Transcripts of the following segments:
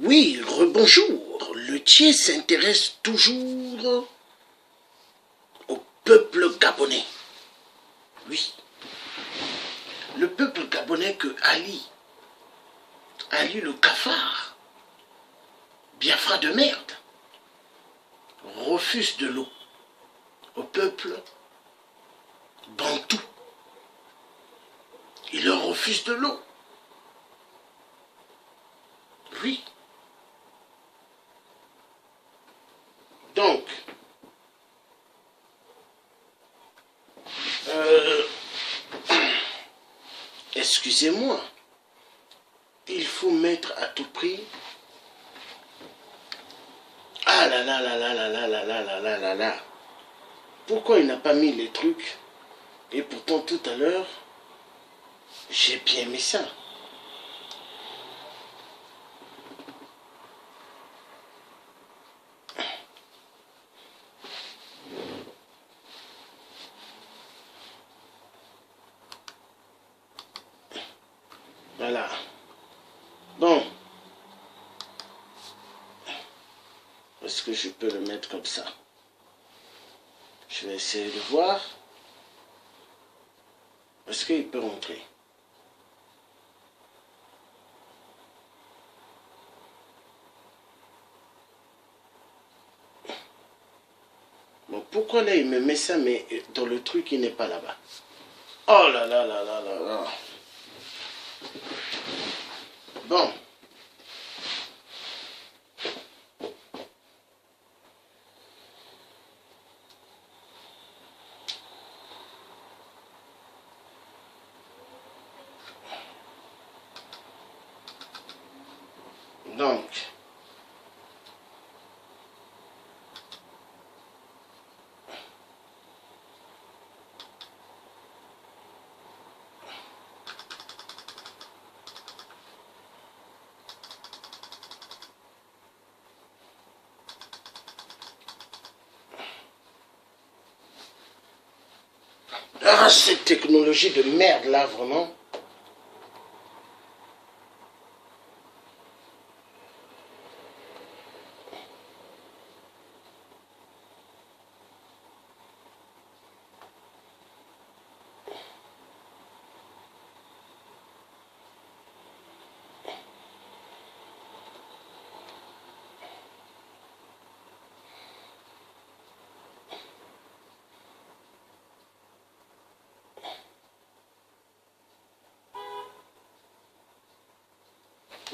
Oui, rebonjour. Le Tchè s'intéresse toujours au peuple gabonais. Oui. Le peuple gabonais que Ali le cafard, Biafra de merde, refuse de l'eau au peuple bantou. Il leur refuse de l'eau. Oui. Donc, excusez-moi, il faut mettre à tout prix. Ah là là là là là là là là là là là là. Pourquoi il n'a pas mis les trucs? Et pourtant tout à l'heure, j'ai bien mis ça. Voilà. Bon. Est-ce que je peux le mettre comme ça? Je vais essayer de voir. Est-ce qu'il peut rentrer? Bon, pourquoi là il me met ça, mais dans le truc il n'est pas là-bas? Oh là là là là là là. Bon. Donc. Ah, cette technologie de merde là, vraiment.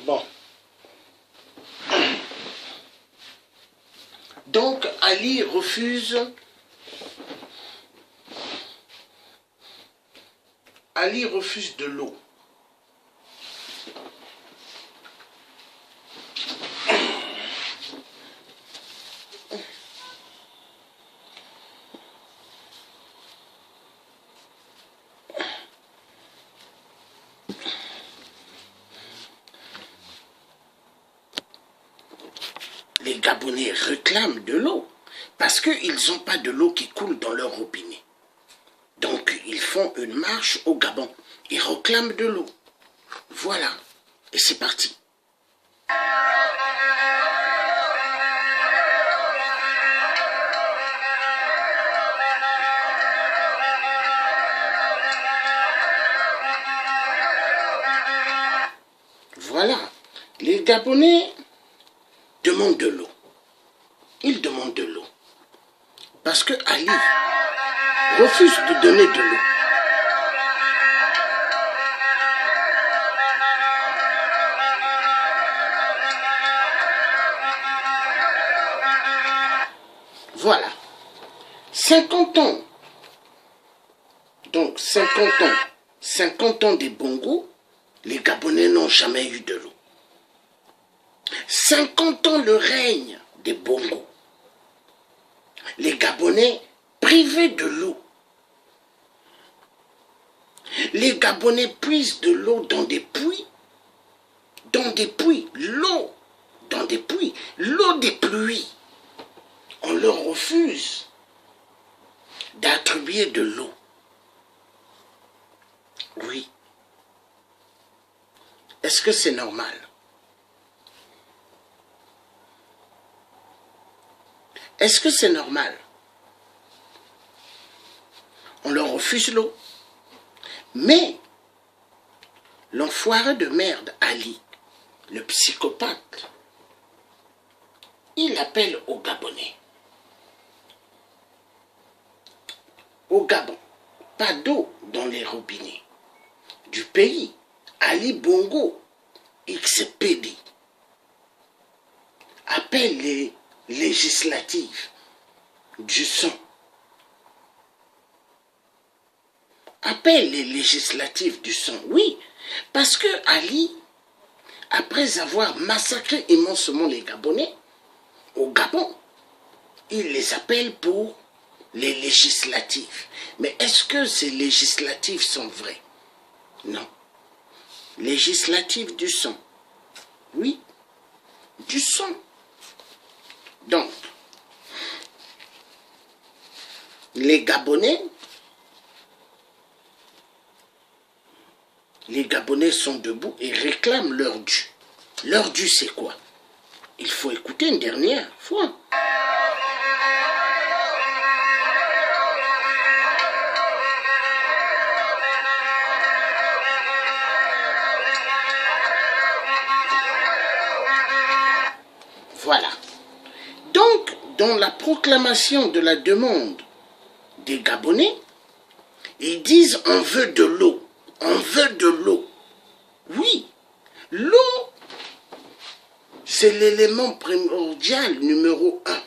Bon. Donc, Ali refuse. Ali refuse de l'eau. Les Gabonais réclament de l'eau parce qu'ils n'ont pas de l'eau qui coule dans leur robinet. Donc, ils font une marche au Gabon. Ils réclament de l'eau. Voilà. Et c'est parti. Voilà. Les Gabonais demandent de l'eau. Ils demandent de l'eau. Parce que Ali refuse de donner de l'eau. Voilà. 50 ans. Donc 50 ans des Bongo, les Gabonais n'ont jamais eu de l'eau. 50 ans le règne des Bongo. Les Gabonais privés de l'eau. Les Gabonais puisent de l'eau dans des puits. L'eau dans des puits. L'eau des pluies. On leur refuse d'attribuer de l'eau. Oui. Est-ce que c'est normal? Est-ce que c'est normal? On leur refuse l'eau. Mais l'enfoiré de merde, Ali, le psychopathe, il appelle aux Gabonais. Au Gabon, pas d'eau dans les robinets du pays. Ali Bongo, XPD, appelle les législatives du sang. Appelle les législatives du sang, oui, parce que Ali, après avoir massacré immensément les Gabonais, au Gabon, il les appelle pour les législatives. Mais est-ce que ces législatives sont vraies? Non. Législatives du sang. Oui, du sang. Donc, les Gabonais sont debout et réclament leur dû. Leur dû, c'est quoi? Il faut écouter une dernière fois. Voilà. Donc, dans la proclamation de la demande des Gabonais, ils disent on veut de l'eau. On veut de l'eau. Oui, l'eau, c'est l'élément primordial numéro 1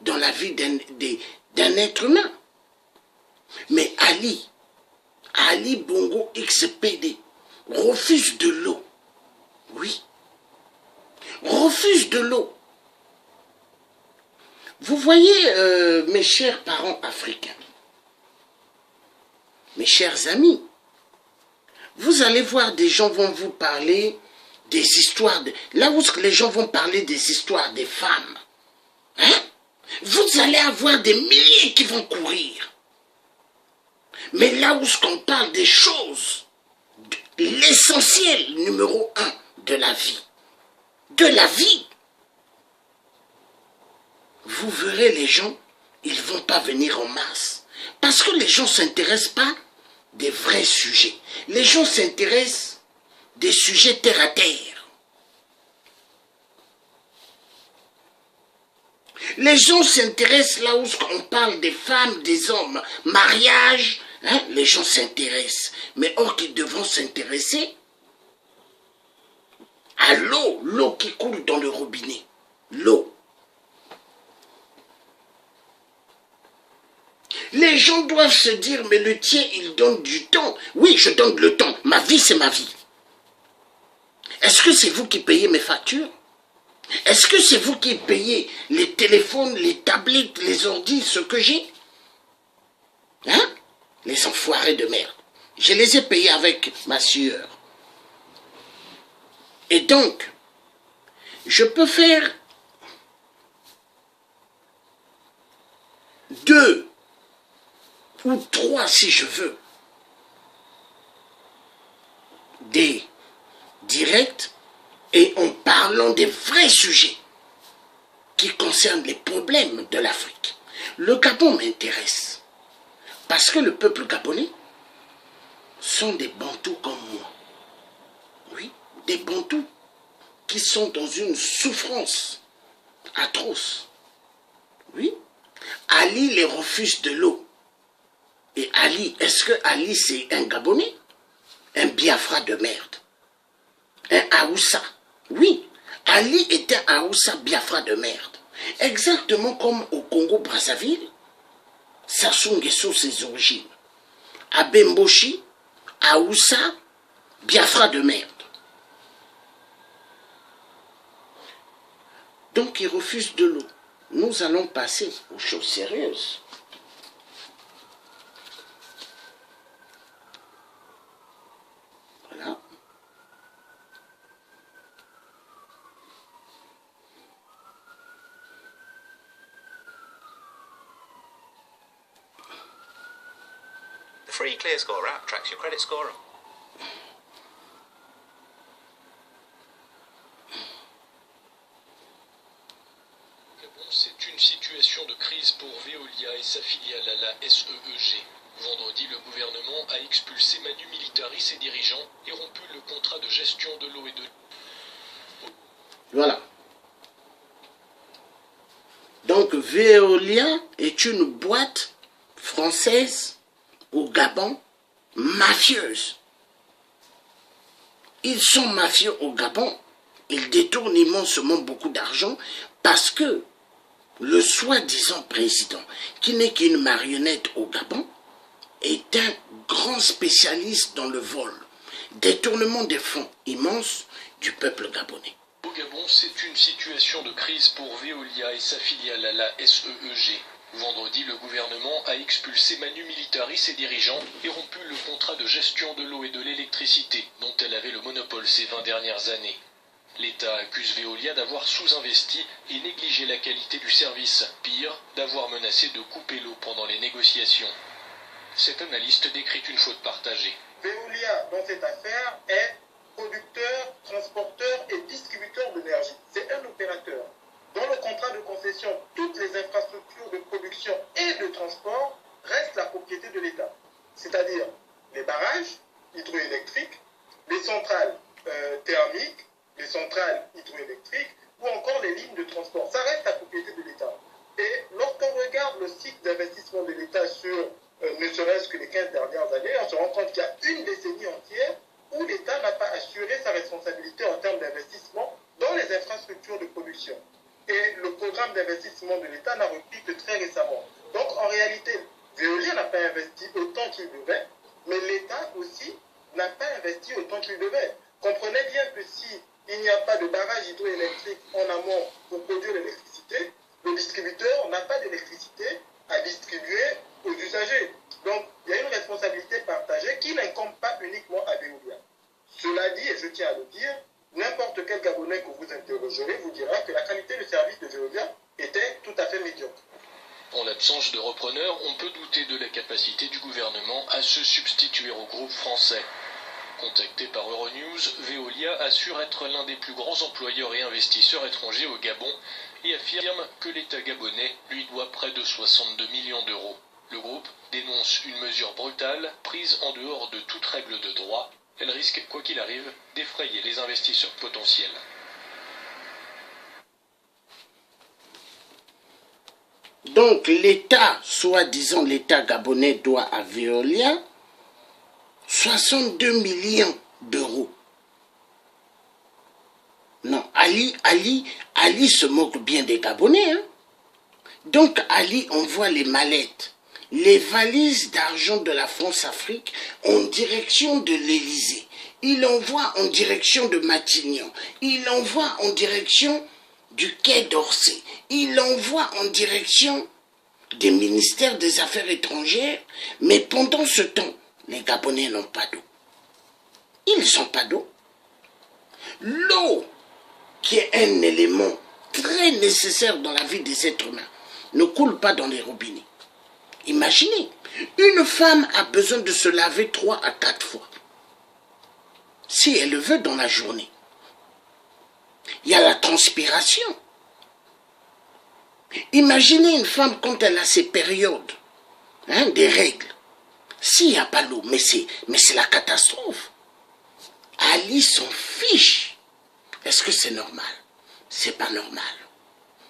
dans la vie d'un être humain. Mais Ali Bongo XPD, refuse de l'eau. Oui, refuse de l'eau. Vous voyez, mes chers parents africains, mes chers amis, vous allez voir, des gens vont vous parler des histoires, là où les gens vont parler des histoires des femmes, hein? Vous allez avoir des milliers qui vont courir. Mais là où on parle des choses, l'essentiel numéro 1 de la vie, vous verrez les gens, ils ne vont pas venir en masse. Parce que les gens ne s'intéressent pas des vrais sujets. Les gens s'intéressent des sujets terre à terre. Les gens s'intéressent là où on parle des femmes, des hommes, mariage, hein, les gens s'intéressent. Mais or qu'ils devront s'intéresser à l'eau, l'eau qui coule dans le robinet, l'eau. Les gens doivent se dire, mais le tien, il donne du temps. Oui, je donne le temps. Ma vie, c'est ma vie. Est-ce que c'est vous qui payez mes factures? Est-ce que c'est vous qui payez les téléphones, les tablettes, les ordi, ce que j'ai? Hein? Les enfoirés de merde. Je les ai payés avec ma sueur. Et donc, je peux faire 2 ou 3 si je veux des directs et en parlant des vrais sujets qui concernent les problèmes de l'Afrique. Le Gabon m'intéresse parce que le peuple gabonais sont des Bantous comme moi. Oui, des Bantous qui sont dans une souffrance atroce. Oui, Ali les refuse de l'eau. Et Ali, est-ce que Ali c'est un Gabonais? Un Biafra de merde? Un Aoussa? Oui, Ali était un Aoussa Biafra de merde. Exactement comme au Congo-Brazzaville, Sassou Nguesso ses origines. À Bemboshi, Aoussa, Biafra de merde. Donc il refuse de l'eau. Nous allons passer aux choses sérieuses. Voilà. The free ClearScore app tracks your credit score. C'est une situation de crise pour Veolia et sa filiale à la SEEG. Vendredi, le gouvernement a expulsé Manu Militari, ses dirigeants, et rompu le contrat de gestion de l'eau et de... Voilà. Donc Veolia est une boîte française au Gabon, mafieuse. Ils sont mafieux au Gabon. Ils détournent immensément beaucoup d'argent parce que le soi-disant président, qui n'est qu'une marionnette au Gabon, est un grand spécialiste dans le vol, détournement des fonds immenses du peuple gabonais. Au Gabon, c'est une situation de crise pour Veolia et sa filiale à la SEEG. Vendredi, le gouvernement a expulsé Manu Militari, ses dirigeants, et rompu le contrat de gestion de l'eau et de l'électricité, dont elle avait le monopole ces 20 dernières années. L'État accuse Veolia d'avoir sous-investi et négligé la qualité du service. Pire, d'avoir menacé de couper l'eau pendant les négociations. Cet analyste décrit une faute partagée. Veolia, dans cette affaire, est producteur, transporteur et distributeur d'énergie. C'est un opérateur. Dans le contrat de concession, toutes les infrastructures de production et de transport restent la propriété de l'État. C'est-à-dire les barrages hydroélectriques, les centrales thermiques, les centrales hydroélectriques ou encore les lignes de transport. Ça reste la propriété de l'État. Et lorsqu'on regarde le cycle d'investissement de l'État sur ne serait-ce que les 15 dernières années, on se rend compte qu'il y a une décennie entière où l'État n'a pas assuré sa responsabilité en termes d'investissement dans les infrastructures de production. Et le programme d'investissement de l'État n'a repris que très récemment. Donc en réalité, Veolia n'a pas investi autant qu'il devait, mais l'État aussi n'a pas investi autant qu'il devait. Comprenez bien que si il n'y a pas de barrage hydroélectrique en amont pour produire l'électricité, le distributeur n'a pas d'électricité à distribuer aux usagers. Donc, il y a une responsabilité partagée qui n'incombe pas uniquement à Veolia. Cela dit, et je tiens à le dire, n'importe quel Gabonais que vous interrogerez vous dira que la qualité de service de Veolia était tout à fait médiocre. En l'absence de repreneur, on peut douter de la capacité du gouvernement à se substituer au groupe français. Contacté par Euronews, Veolia assure être l'un des plus grands employeurs et investisseurs étrangers au Gabon et affirme que l'État gabonais lui doit près de 62 millions d'euros. Le groupe dénonce une mesure brutale prise en dehors de toute règle de droit. Elle risque, quoi qu'il arrive, d'effrayer les investisseurs potentiels. Donc l'État, soi-disant l'État gabonais, doit à Veolia 62 millions d'euros. Non, Ali se moque bien des Gabonais. Hein? Donc Ali envoie les mallettes, les valises d'argent de la France-Afrique en direction de l'Élysée. Il envoie en direction de Matignon. Il envoie en direction du Quai d'Orsay. Il envoie en direction des ministères des Affaires étrangères. Mais pendant ce temps, les Gabonais n'ont pas d'eau. Ils n'ont pas d'eau. L'eau, qui est un élément très nécessaire dans la vie des êtres humains, ne coule pas dans les robinets. Imaginez, une femme a besoin de se laver 3 à 4 fois. Si elle le veut dans la journée. Il y a la transpiration. Imaginez une femme quand elle a ses périodes, des règles. S'il n'y a pas l'eau, mais c'est la catastrophe. Ali s'en fiche. Est-ce que c'est normal? C'est pas normal.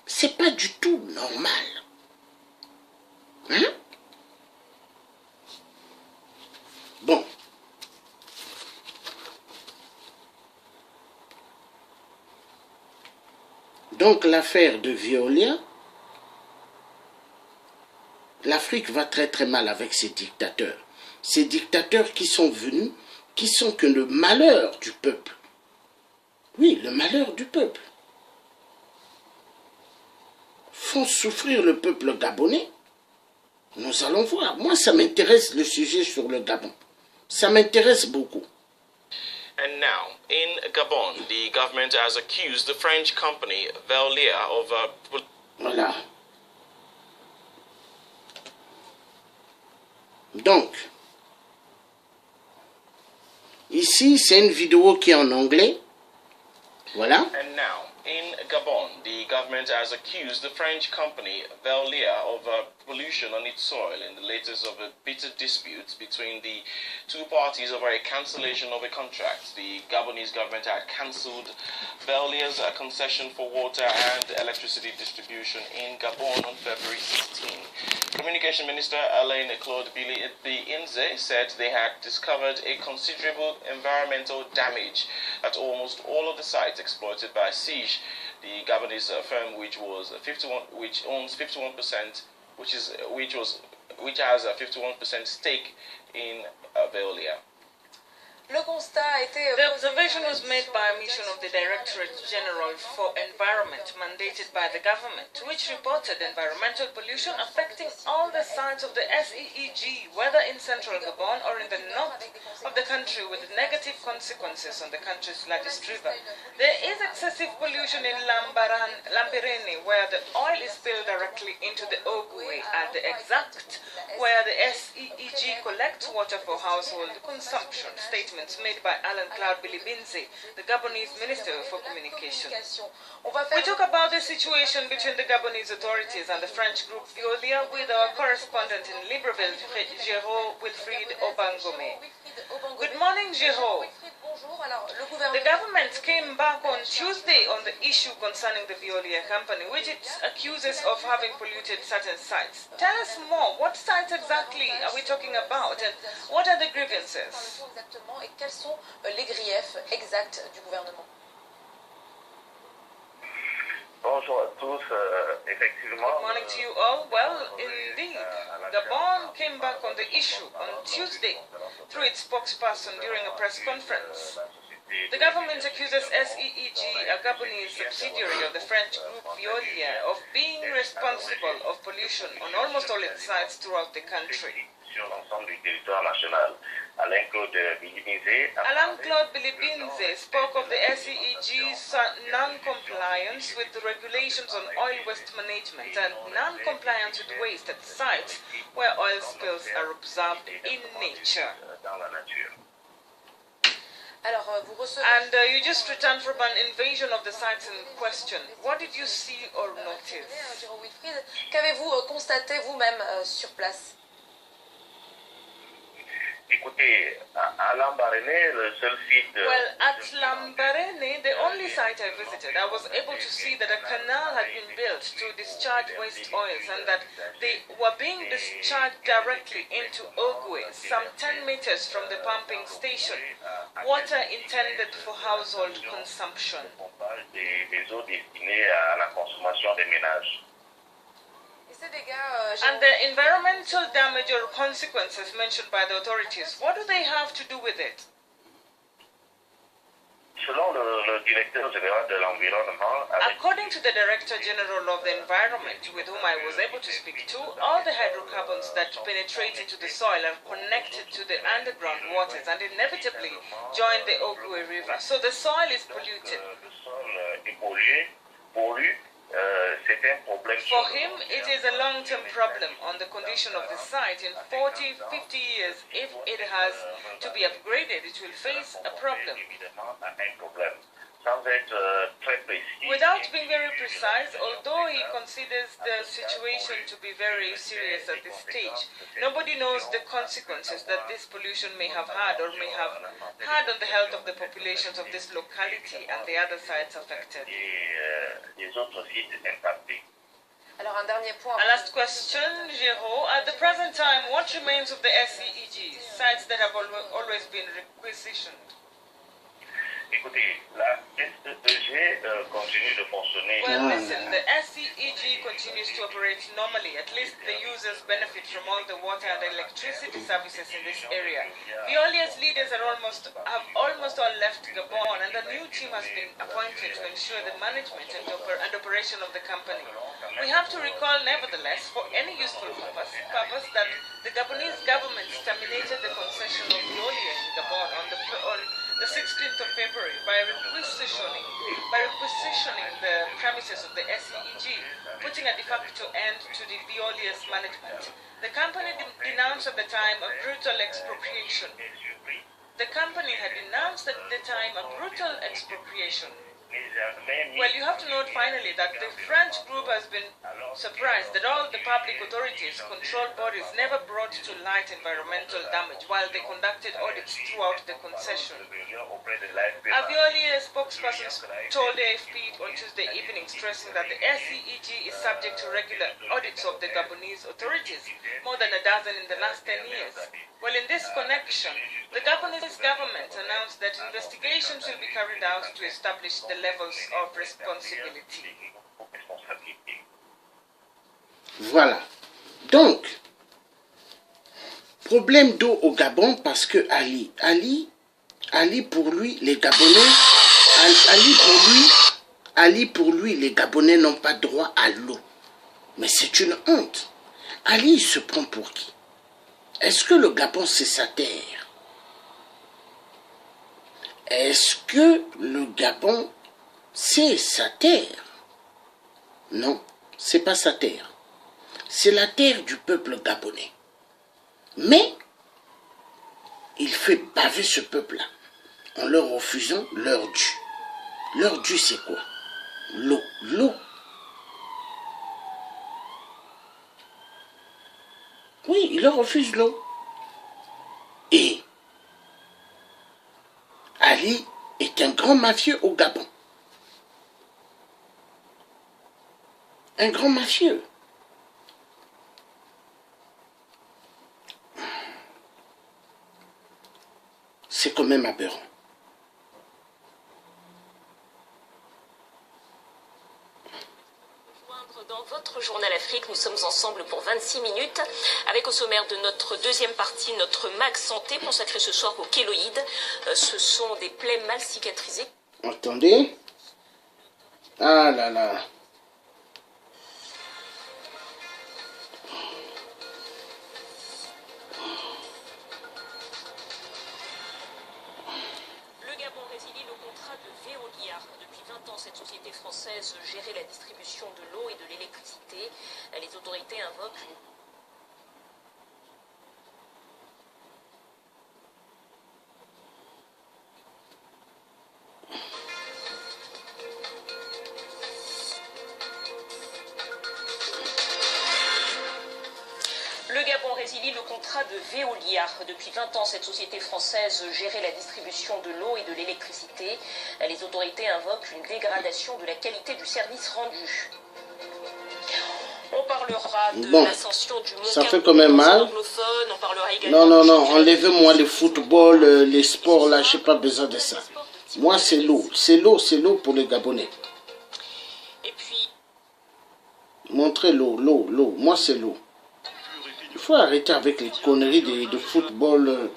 C'est pas du tout normal. Bon. Donc l'affaire de Veolia, l'Afrique va très très mal avec ces dictateurs. Ces dictateurs qui sont venus, qui sont que le malheur du peuple. Oui, le malheur du peuple. Font souffrir le peuple gabonais. Nous allons voir. Moi, ça m'intéresse le sujet sur le Gabon. Ça m'intéresse beaucoup. And now, in Gabon, the government has accused the French company Veolia of... Voilà. Donc, ici, c'est une vidéo qui est en anglais. Voilà. And now, in Gabon, the government has accused the French company Veolia of pollution on its soil in the latest of a bitter dispute between the two parties over a cancellation of a contract. The Gabonese government had cancelled Veolia's concession for water and electricity distribution in Gabon on February 16. Communication Minister Alain Claude Bilinze said they had discovered a considerable environmental damage at almost all of the sites exploited by Siege, the Gabonese firm which owns 51%, which has a 51% stake in Veolia. The observation was made by a mission of the Directorate General for Environment mandated by the government, which reported environmental pollution affecting all the sites of the SEEG, whether in central Gabon or in the north of the country, with negative consequences on the country's largest river. There is excessive pollution in Lambarene, where the oil is spilled directly into the Ogwe, at the exact where the SEEG collects water for household consumption. Statements made by Alain Claude Bilinze, the Gabonese Minister for Communication. We talk about the situation between the Gabonese authorities and the French group Veolia with our correspondent in Libreville, Géraud Wilfried Obangome. Good morning, Géraud. The government came back on Tuesday on the issue concerning the Veolia company, which it accuses of having polluted certain sites. Tell us more. What sites exactly are we talking about, and what are the grievances? Quels sont les griefs exacts du gouvernement? Bonjour à tous, effectivement. Good morning to you all. Well, indeed, Gabon came back on the issue on Tuesday through its spokesperson during a press conference. The government accuses SEEG, a Gabonese subsidiary of the French group Veolia, of being responsible of pollution on almost all its sites throughout the country. Alain Claude Bilinze spoke of the SEEG's non-compliance with the regulations on oil waste management and non-compliance with waste at sites where oil spills are observed in nature. And you just returned from an invasion of the sites in question. What did you see or notice? Qu'avez-vous constaté vous-même sur place? Écoutez, à Lambarene, le seul site. Well, at Lambarene, the only site I visited, I was able to see that a canal had been built to discharge waste oils and that they were being discharged directly into Ogwe, some 10 meters from the pumping station, water intended for household consumption. Des eaux destinées à la consommation des ménages. And the environmental damage or consequences mentioned by the authorities, what do they have to do with it? Selon le directeur général de l'environnement, according to the Director General of the Environment, with whom I was able to speak to, all the hydrocarbons that penetrate into the soil are connected to the underground waters and inevitably join the Ogwe River. So the soil is polluted. Le sol est pollué. For him, it is a long-term problem on the condition of the site. In 40, 50 years, if it has to be upgraded, it will face a problem. Without being very precise, although he considers the situation to be very serious at this stage, nobody knows the consequences that this pollution may have had or may have had on the health of the populations of this locality and the other sites affected. A last question, Géraud. At the present time, what remains of the SEEG, sites that have always been requisitioned? Écoutez, la SEEG continue de fonctionner. Well, listen, the SEEG continues to operate normally. At least the users benefit from all the water and electricity services in this area. Veolia's leaders have almost all left Gabon, and a new team has been appointed to ensure the management and operation of the company. We have to recall, nevertheless, for any useful purpose that the Gabonese government terminated the concession of Veolia in Gabon on the 16th of February by requisitioning the premises of the SEEG, putting a de facto end to the Veolia's management. The company denounced at the time a brutal expropriation. The company had denounced at the time a brutal expropriation. Well, you have to note finally that the French group has been surprised that all the public authorities, control bodies never brought to light environmental damage while they conducted audits throughout the concession. Avioli, a spokesperson, told AFP on Tuesday evening, stressing that the SCEG is subject to regular audits of the Gabonese authorities, more than a dozen in the last 10 years. Well, in this connection, the Gabonese government announced that investigations will be carried out to establish the levels of responsibility. Voilà. Donc, problème d'eau au Gabon parce que Ali pour lui, les Gabonais, Ali pour lui, les Gabonais n'ont pas droit à l'eau. Mais c'est une honte. Ali, il se prend pour qui? Est-ce que le Gabon, c'est sa terre? Est-ce que le Gabon, c'est sa terre? Non, c'est pas sa terre. C'est la terre du peuple gabonais. Mais, il fait baver ce peuple-là en leur refusant leur dû. Leur dû, c'est quoi? L'eau. L'eau. Oui, il leur refuse l'eau. Et Ali est un grand mafieux au Gabon. Un grand mafieux. C'est quand même aberrant. Dans votre journal Afrique, nous sommes ensemble pour 26 minutes avec au sommaire de notre deuxième partie, notre MAG Santé consacré ce soir aux kéloïdes. Ce sont des plaies mal cicatrisées. Attendez. Ah là là. Cette société française gérait la distribution de l'eau et de l'électricité. Les autorités invoquent une... Le Gabon résilie le contrat de Veolia. Depuis 20 ans, cette société française gérait la distribution de l'eau et de l'électricité. Les autorités invoquent une dégradation de la qualité du service rendu. On parlera de l'ascension du Mont ça fait quand même mal. On parlera également non, enlevez-moi le football, les sports, là, j'ai pas besoin de ça. Moi, c'est l'eau. C'est l'eau pour les Gabonais. Et puis... Montrez l'eau. Moi, c'est l'eau. Il faut arrêter avec les conneries de football.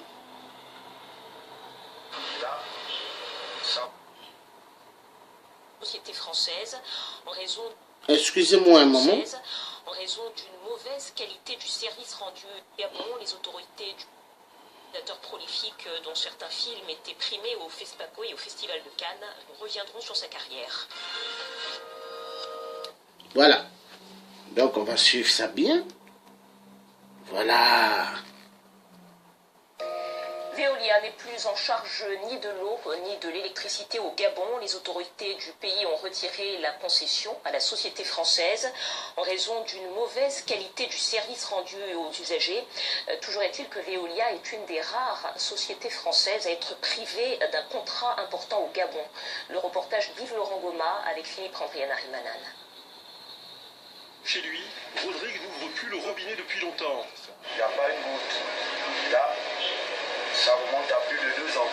Société française, en raison... Excusez-moi un moment. En raison d'une mauvaise qualité du service rendu au Gabon, les autorités du réalisateur prolifique dont certains films étaient primés au FESPACO et au Festival de Cannes reviendront sur sa carrière. Voilà. Donc on va suivre ça bien. Voilà. Veolia n'est plus en charge ni de l'eau ni de l'électricité au Gabon. Les autorités du pays ont retiré la concession à la société française en raison d'une mauvaise qualité du service rendu aux usagers. Toujours est-il que Veolia est une des rares sociétés françaises à être privée d'un contrat important au Gabon. Le reportage d'Yves Laurent Goma avec Philippe Randrianarimanan. Chez lui, Rodrigue n'ouvre plus le robinet depuis longtemps. Il n'y a pas une goutte. Là, ça remonte à plus de 2 ans.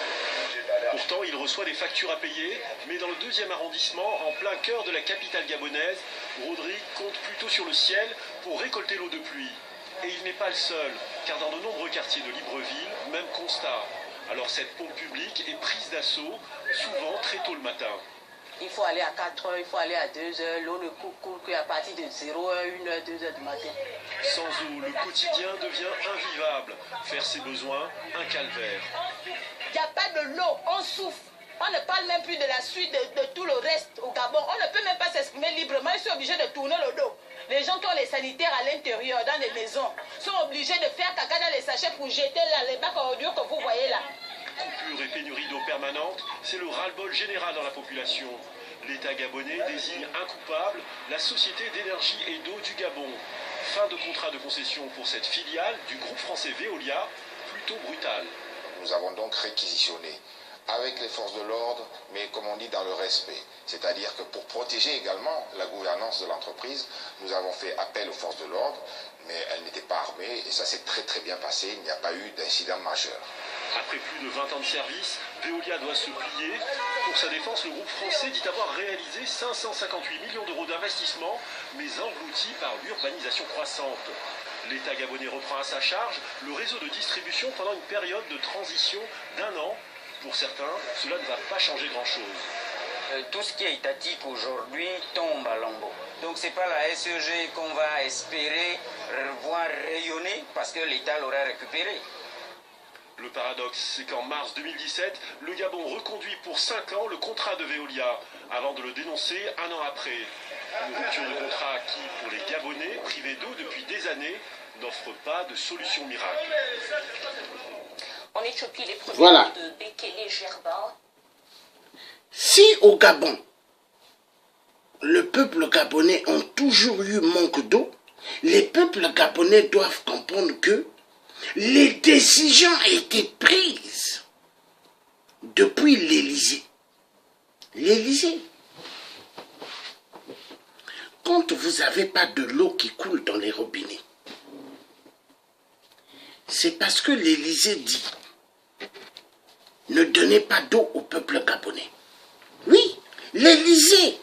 Pourtant, il reçoit des factures à payer, mais dans le 2e arrondissement, en plein cœur de la capitale gabonaise, Rodrigue compte plutôt sur le ciel pour récolter l'eau de pluie. Et il n'est pas le seul, car dans de nombreux quartiers de Libreville, même constat. Alors cette pompe publique est prise d'assaut, souvent très tôt le matin. Il faut aller à 4 h, il faut aller à 2 h, l'eau ne coule qu'à partir de 0 h, 1 h, 2 h du matin. Sans eau, le quotidien devient invivable. Faire ses besoins, un calvaire. Il n'y a pas de l'eau, on souffre. On ne parle même plus de la suite de tout le reste au Gabon. On ne peut même pas s'exprimer librement, ils sont obligés de tourner le dos. Les gens qui ont les sanitaires à l'intérieur, dans les maisons, sont obligés de faire caca dans les sachets pour jeter là, les bacs à ordures que vous voyez là. Coupure et pénurie d'eau permanente, c'est le ras-le-bol général dans la population. L'État gabonais désigne un coupable, la Société d'énergie et d'eau du Gabon. Fin de contrat de concession pour cette filiale du groupe français Veolia, plutôt brutale. Nous avons donc réquisitionné avec les forces de l'ordre, mais comme on dit dans le respect. C'est-à-dire que pour protéger également la gouvernance de l'entreprise, nous avons fait appel aux forces de l'ordre, mais elles n'étaient pas armées et ça s'est très bien passé, il n'y a pas eu d'incident majeur. Après plus de 20 ans de service, Veolia doit se plier. Pour sa défense, le groupe français dit avoir réalisé 558 millions d'euros d'investissement, mais englouti par l'urbanisation croissante. L'État gabonais reprend à sa charge le réseau de distribution pendant une période de transition d'1 an. Pour certains, cela ne va pas changer grand-chose. Tout ce qui est étatique aujourd'hui tombe à lambeaux. Donc c'est pas la SEG qu'on va espérer revoir rayonner parce que l'État l'aura récupéré. Le paradoxe, c'est qu'en mars 2017, le Gabon reconduit pour 5 ans le contrat de Veolia, avant de le dénoncer 1 an après. Une rupture de contrat qui, pour les Gabonais, privés d'eau depuis des années, n'offre pas de solution miracle. En Éthiopie, les premiers Voilà. de Bekele Gerba. Si au Gabon, le peuple gabonais a toujours eu manque d'eau, les peuples gabonais doivent comprendre que les décisions ont été prises depuis l'Élysée. L'Élysée. Quand vous n'avez pas de l'eau qui coule dans les robinets, c'est parce que l'Élysée dit ne donnez pas d'eau au peuple gabonais. Oui, l'Élysée.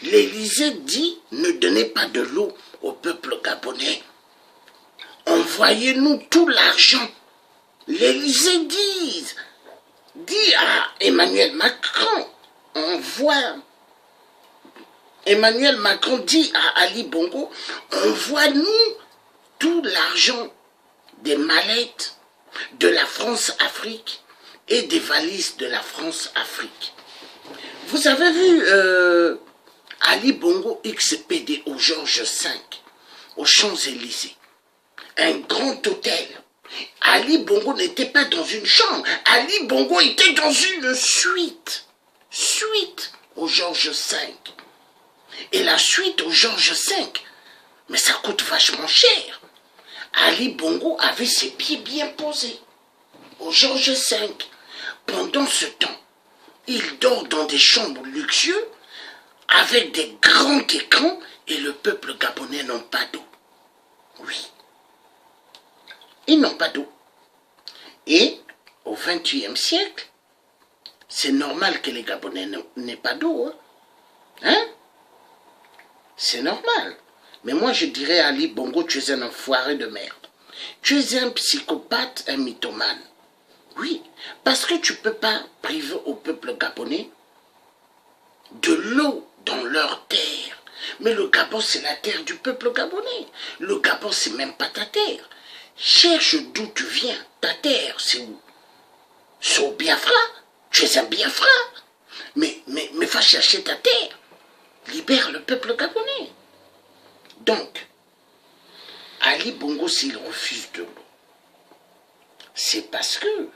L'Élysée dit ne donnez pas de l'eau au peuple gabonais. Envoyez-nous tout l'argent. L'Élysée dit à Emmanuel Macron, Emmanuel Macron dit à Ali Bongo, envoie-nous tout l'argent des mallettes de la France-Afrique et des valises de la France-Afrique. Vous avez vu Ali Bongo XPD au Georges V, aux Champs-Élysées, un grand hôtel. Ali Bongo n'était pas dans une chambre, Ali Bongo était dans une suite au Georges V. Et la suite au Georges V, mais ça coûte vachement cher. Ali Bongo avait ses pieds bien posés au Georges V. Pendant ce temps, il dort dans des chambres luxueuses avec des grands écrans et le peuple gabonais n'a pas d'eau. Oui, ils n'ont pas d'eau. Et au XXIe siècle, c'est normal que les Gabonais n'aient pas d'eau. Hein? C'est normal. Mais moi, je dirais à Ali Bongo, tu es un enfoiré de merde. Tu es un psychopathe, un mythomane. Oui, parce que tu ne peux pas priver au peuple gabonais de l'eau dans leur terre. Mais le Gabon, c'est la terre du peuple gabonais. Le Gabon, c'est même pas ta terre. Cherche d'où tu viens. Ta terre, c'est où? C'est au Biafra. Tu es un Biafra. Mais va chercher ta terre. Libère le peuple gabonais. Donc, Ali Bongo, s'il refuse de l'eau, c'est parce que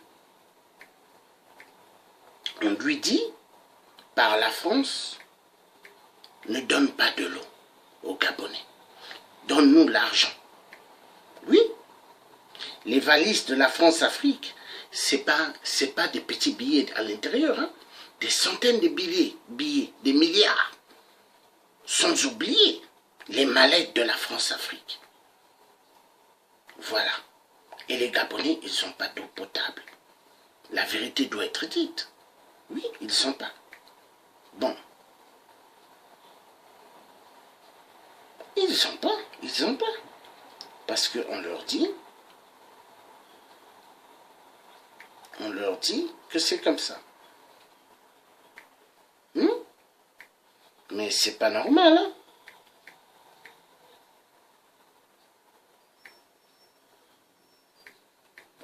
on lui dit, par la France, ne donne pas de l'eau aux Gabonais. Donne-nous l'argent. Oui, les valises de la France-Afrique, c'est pas des petits billets à l'intérieur, hein? Des centaines de billets, des milliards. Sans oublier les mallettes de la France-Afrique. Voilà. Et les Gabonais, ils n'ont pas d'eau potable. La vérité doit être dite. Oui, ils ne sont pas. Bon. Ils n'ont pas. Parce qu'on leur dit que c'est comme ça. Mais c'est pas normal, hein?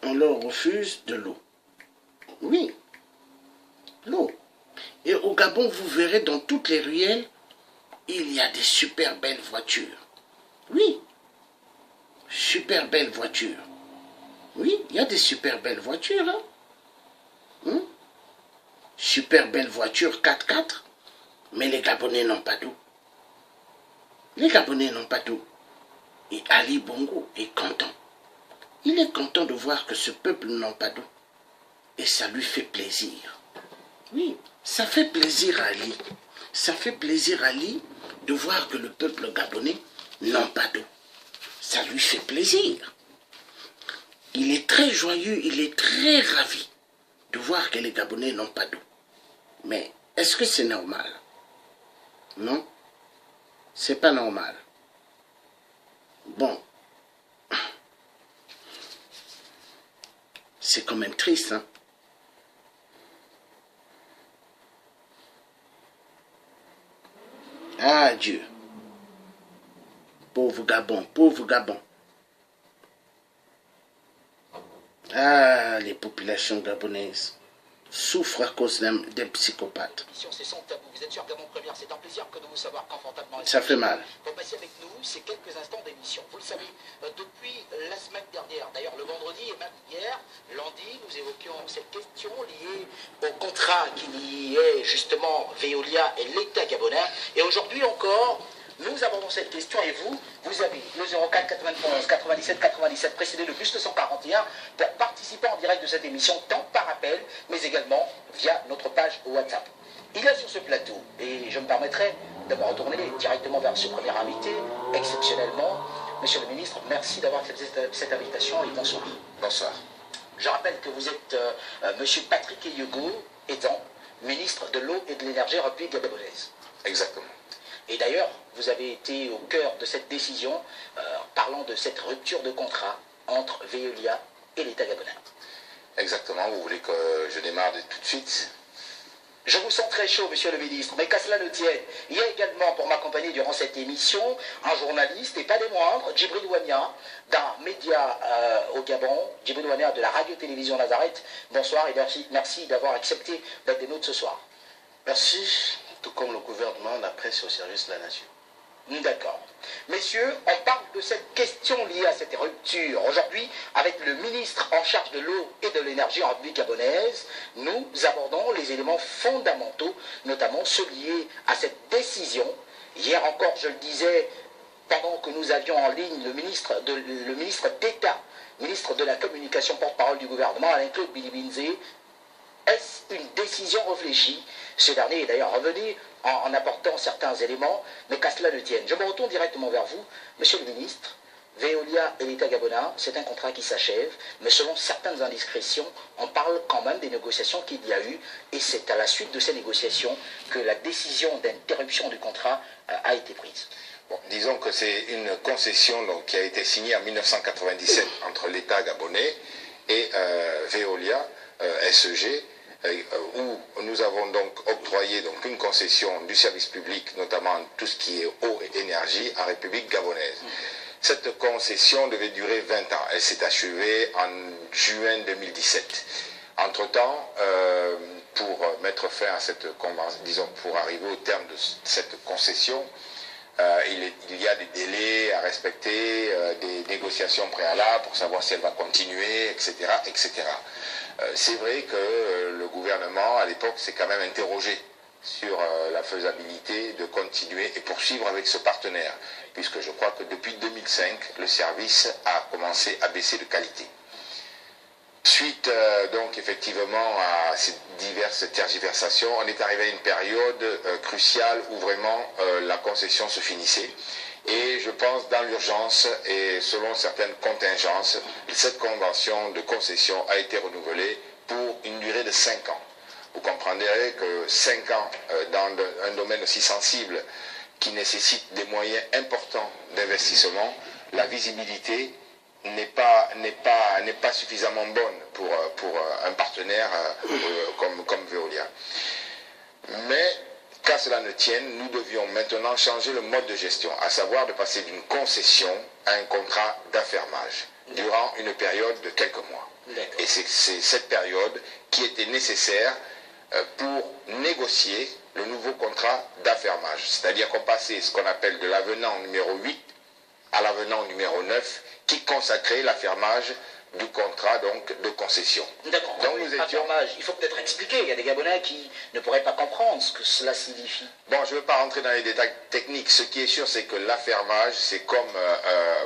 On leur refuse de l'eau. Oui, l'eau. Et au Gabon, vous verrez dans toutes les ruelles, il y a des super belles voitures. Oui, super belles voitures. Oui, il y a des super belles voitures. Hein? Super belles voitures 4x4 Mais les Gabonais n'ont pas d'eau. Les Gabonais n'ont pas d'eau. Et Ali Bongo est content. Il est content de voir que ce peuple n'a pas d'eau. Et ça lui fait plaisir. Oui, ça fait plaisir à Ali. Ça fait plaisir à Ali de voir que le peuple gabonais n'a pas d'eau. Ça lui fait plaisir. Il est très joyeux, il est très ravi de voir que les Gabonais n'ont pas d'eau. Mais est-ce que c'est normal? Non, c'est pas normal. Bon, c'est quand même triste, hein? Ah Dieu, pauvre Gabon, pauvre Gabon. Ah, les populations gabonaises souffrent à cause des psychopathes. C'est sans tabou. Vous êtes sur Gabon Première, c'est un plaisir que de vous savoir confortablement. Ça fait mal. Pour passer avec nous ces quelques instants d'émission. Vous le savez, depuis la semaine dernière, d'ailleurs le vendredi et même hier, lundi, nous évoquions cette question liée au contrat qui liait justement Veolia et l'État gabonais. Et aujourd'hui encore, nous abordons cette question et vous avez le 04 91 97 97 précédé de plus de 141 pour participer en direct de cette émission, tant par appel, mais également via notre page WhatsApp. Il y a sur ce plateau, et je me permettrai de me retourner directement vers ce premier invité, exceptionnellement. Monsieur le ministre, merci d'avoir accepté cette invitation et bonsoir. Bonsoir. Je rappelle que vous êtes monsieur Patrick Eyogo, étant ministre de l'eau et de l'énergie République gabonaise. Exactement. Et d'ailleurs, vous avez été au cœur de cette décision, parlant de cette rupture de contrat entre Veolia et l'État gabonais. Exactement, vous voulez que je démarre tout de suite? Je vous sens très chaud, monsieur le ministre, mais qu'à cela ne tienne, il y a également pour m'accompagner durant cette émission un journaliste, et pas des moindres, Djibril Ouania, d'un média au Gabon, Djibril Ouania de la radio-télévision Nazareth. Bonsoir et merci d'avoir accepté d'être des nôtres ce soir. Merci, tout comme le gouvernement, la presse au service de la nation. D'accord. Messieurs, on parle de cette question liée à cette rupture. Aujourd'hui, avec le ministre en charge de l'eau et de l'énergie en République gabonaise, nous abordons les éléments fondamentaux, notamment ceux liés à cette décision. Hier encore, je le disais, pendant que nous avions en ligne le ministre d'État, ministre de la Communication, porte-parole du gouvernement, Alain-Claude Bilibinze. Est-ce une décision réfléchie? Ce dernier est d'ailleurs revenu en apportant certains éléments, mais qu'à cela ne tienne. Je me retourne directement vers vous, monsieur le ministre. Veolia et l'État gabonais, c'est un contrat qui s'achève, mais selon certaines indiscrétions, on parle quand même des négociations qu'il y a eu, et c'est à la suite de ces négociations que la décision d'interruption du contrat a été prise. Bon, disons que c'est une concession donc, qui a été signée en 1997 entre l'État gabonais et Veolia, SEG, où nous avons donc octroyé donc, une concession du service public, notamment tout ce qui est eau et énergie, en République gabonaise. Cette concession devait durer 20 ans. Elle s'est achevée en juin 2017. Entre-temps, pour mettre fin à cette convention, disons, pour arriver au terme de cette concession, il y a des délais à respecter, des négociations préalables pour savoir si elle va continuer, etc., etc. C'est vrai que le gouvernement, à l'époque, s'est quand même interrogé sur la faisabilité de continuer et poursuivre avec ce partenaire, puisque je crois que depuis 2005, le service a commencé à baisser de qualité. Suite donc effectivement à ces diverses tergiversations, on est arrivé à une période cruciale où vraiment la concession se finissait. Et je pense dans l'urgence et selon certaines contingences, cette convention de concession a été renouvelée pour une durée de 5 ans. Vous comprendrez que 5 ans dans un domaine aussi sensible qui nécessite des moyens importants d'investissement, la visibilité n'est pas suffisamment bonne pour un partenaire comme Veolia. Mais qu'à cela ne tienne, nous devions maintenant changer le mode de gestion, à savoir de passer d'une concession à un contrat d'affermage durant une période de quelques mois. Et c'est cette période qui était nécessaire pour négocier le nouveau contrat d'affermage. C'est-à-dire qu'on passait ce qu'on appelle de l'avenant numéro 8 à l'avenant numéro 9 qui consacrait l'affermage du contrat donc, de concession. D'accord. Donc nous étions... Il faut peut-être expliquer, il y a des Gabonais qui ne pourraient pas comprendre ce que cela signifie. Bon, je ne veux pas rentrer dans les détails techniques. Ce qui est sûr, c'est que l'affermage, c'est comme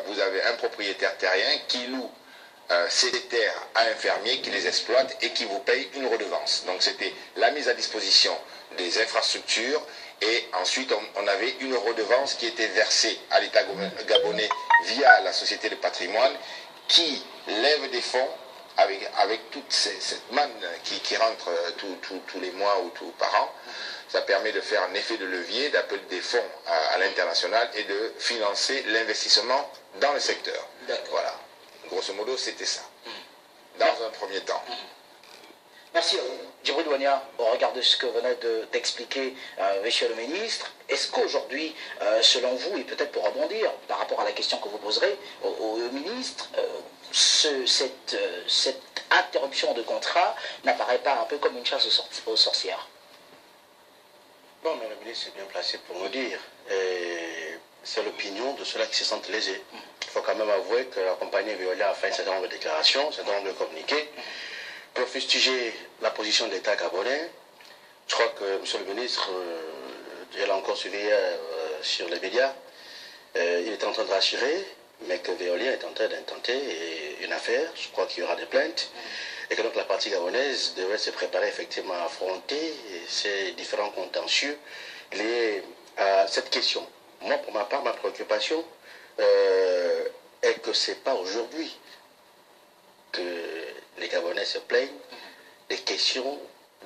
vous avez un propriétaire terrien qui loue ces terres à un fermier qui les exploite et qui vous paye une redevance. Donc c'était la mise à disposition des infrastructures et ensuite on avait une redevance qui était versée à l'État gabonais via la Société de patrimoine qui lève des fonds avec toute cette manne qui rentre tous les mois ou par an. Ça permet de faire un effet de levier, d'appeler des fonds à l'international et de financer l'investissement dans le secteur. Voilà. Grosso modo, c'était ça, dans un premier temps. Merci à vous. Djibril Douania, au regard de ce que venait d'expliquer monsieur le ministre, est-ce qu'aujourd'hui, selon vous, et peut-être pour rebondir par rapport à la question que vous poserez au ministre, cette interruption de contrat n'apparaît pas un peu comme une chasse aux sorcières? Bon, mais le ministre est bien placé pour nous dire. C'est l'opinion de ceux-là qui se sentent lésés. Il faut quand même avouer que la compagnie Veolia a fait un certain nombre de déclarations, un certain nombre de communiqués pour fustiger la position de l'État gabonais. Je crois que M. le ministre, je l'ai encore suivi sur les médias, il est en train de rassurer, mais que Veolia est en train d'intenter une affaire. Je crois qu'il y aura des plaintes et que donc la partie gabonaise devrait se préparer effectivement à affronter ces différents contentieux liés à cette question. Moi, pour ma part, ma préoccupation est que ce n'est pas aujourd'hui que les Gabonais se plaignent des questions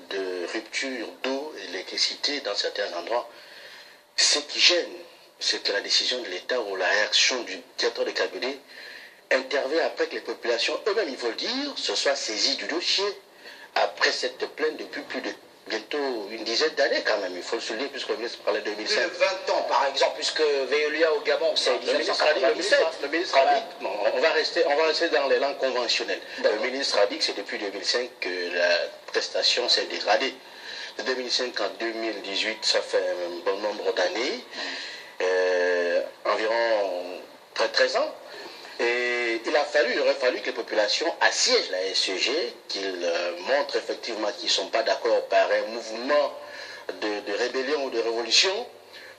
de rupture d'eau et d'électricité dans certains endroits. Ce qui gêne, c'est que la décision de l'État ou la réaction du directeur de cabinet intervient après que les populations eux-mêmes, il faut le dire, se soient saisies du dossier après cette plainte depuis plus de bientôt une dizaine d'années quand même, il faut le souligner, puisque le ministre parlait de 2005. Plus de 20 ans par exemple, puisque Veolia au Gabon, c'est 1997. Le ministre a dit, bon, on va rester dans les langues conventionnelles. Le ministre a dit que c'est depuis 2005 que la prestation s'est dégradée. De 2005 en 2018, ça fait un bon nombre d'années, environ 13 ans. Et il aurait fallu que les populations assiègent la SEG, qu'ils montrent effectivement qu'ils ne sont pas d'accord par un mouvement de rébellion ou de révolution,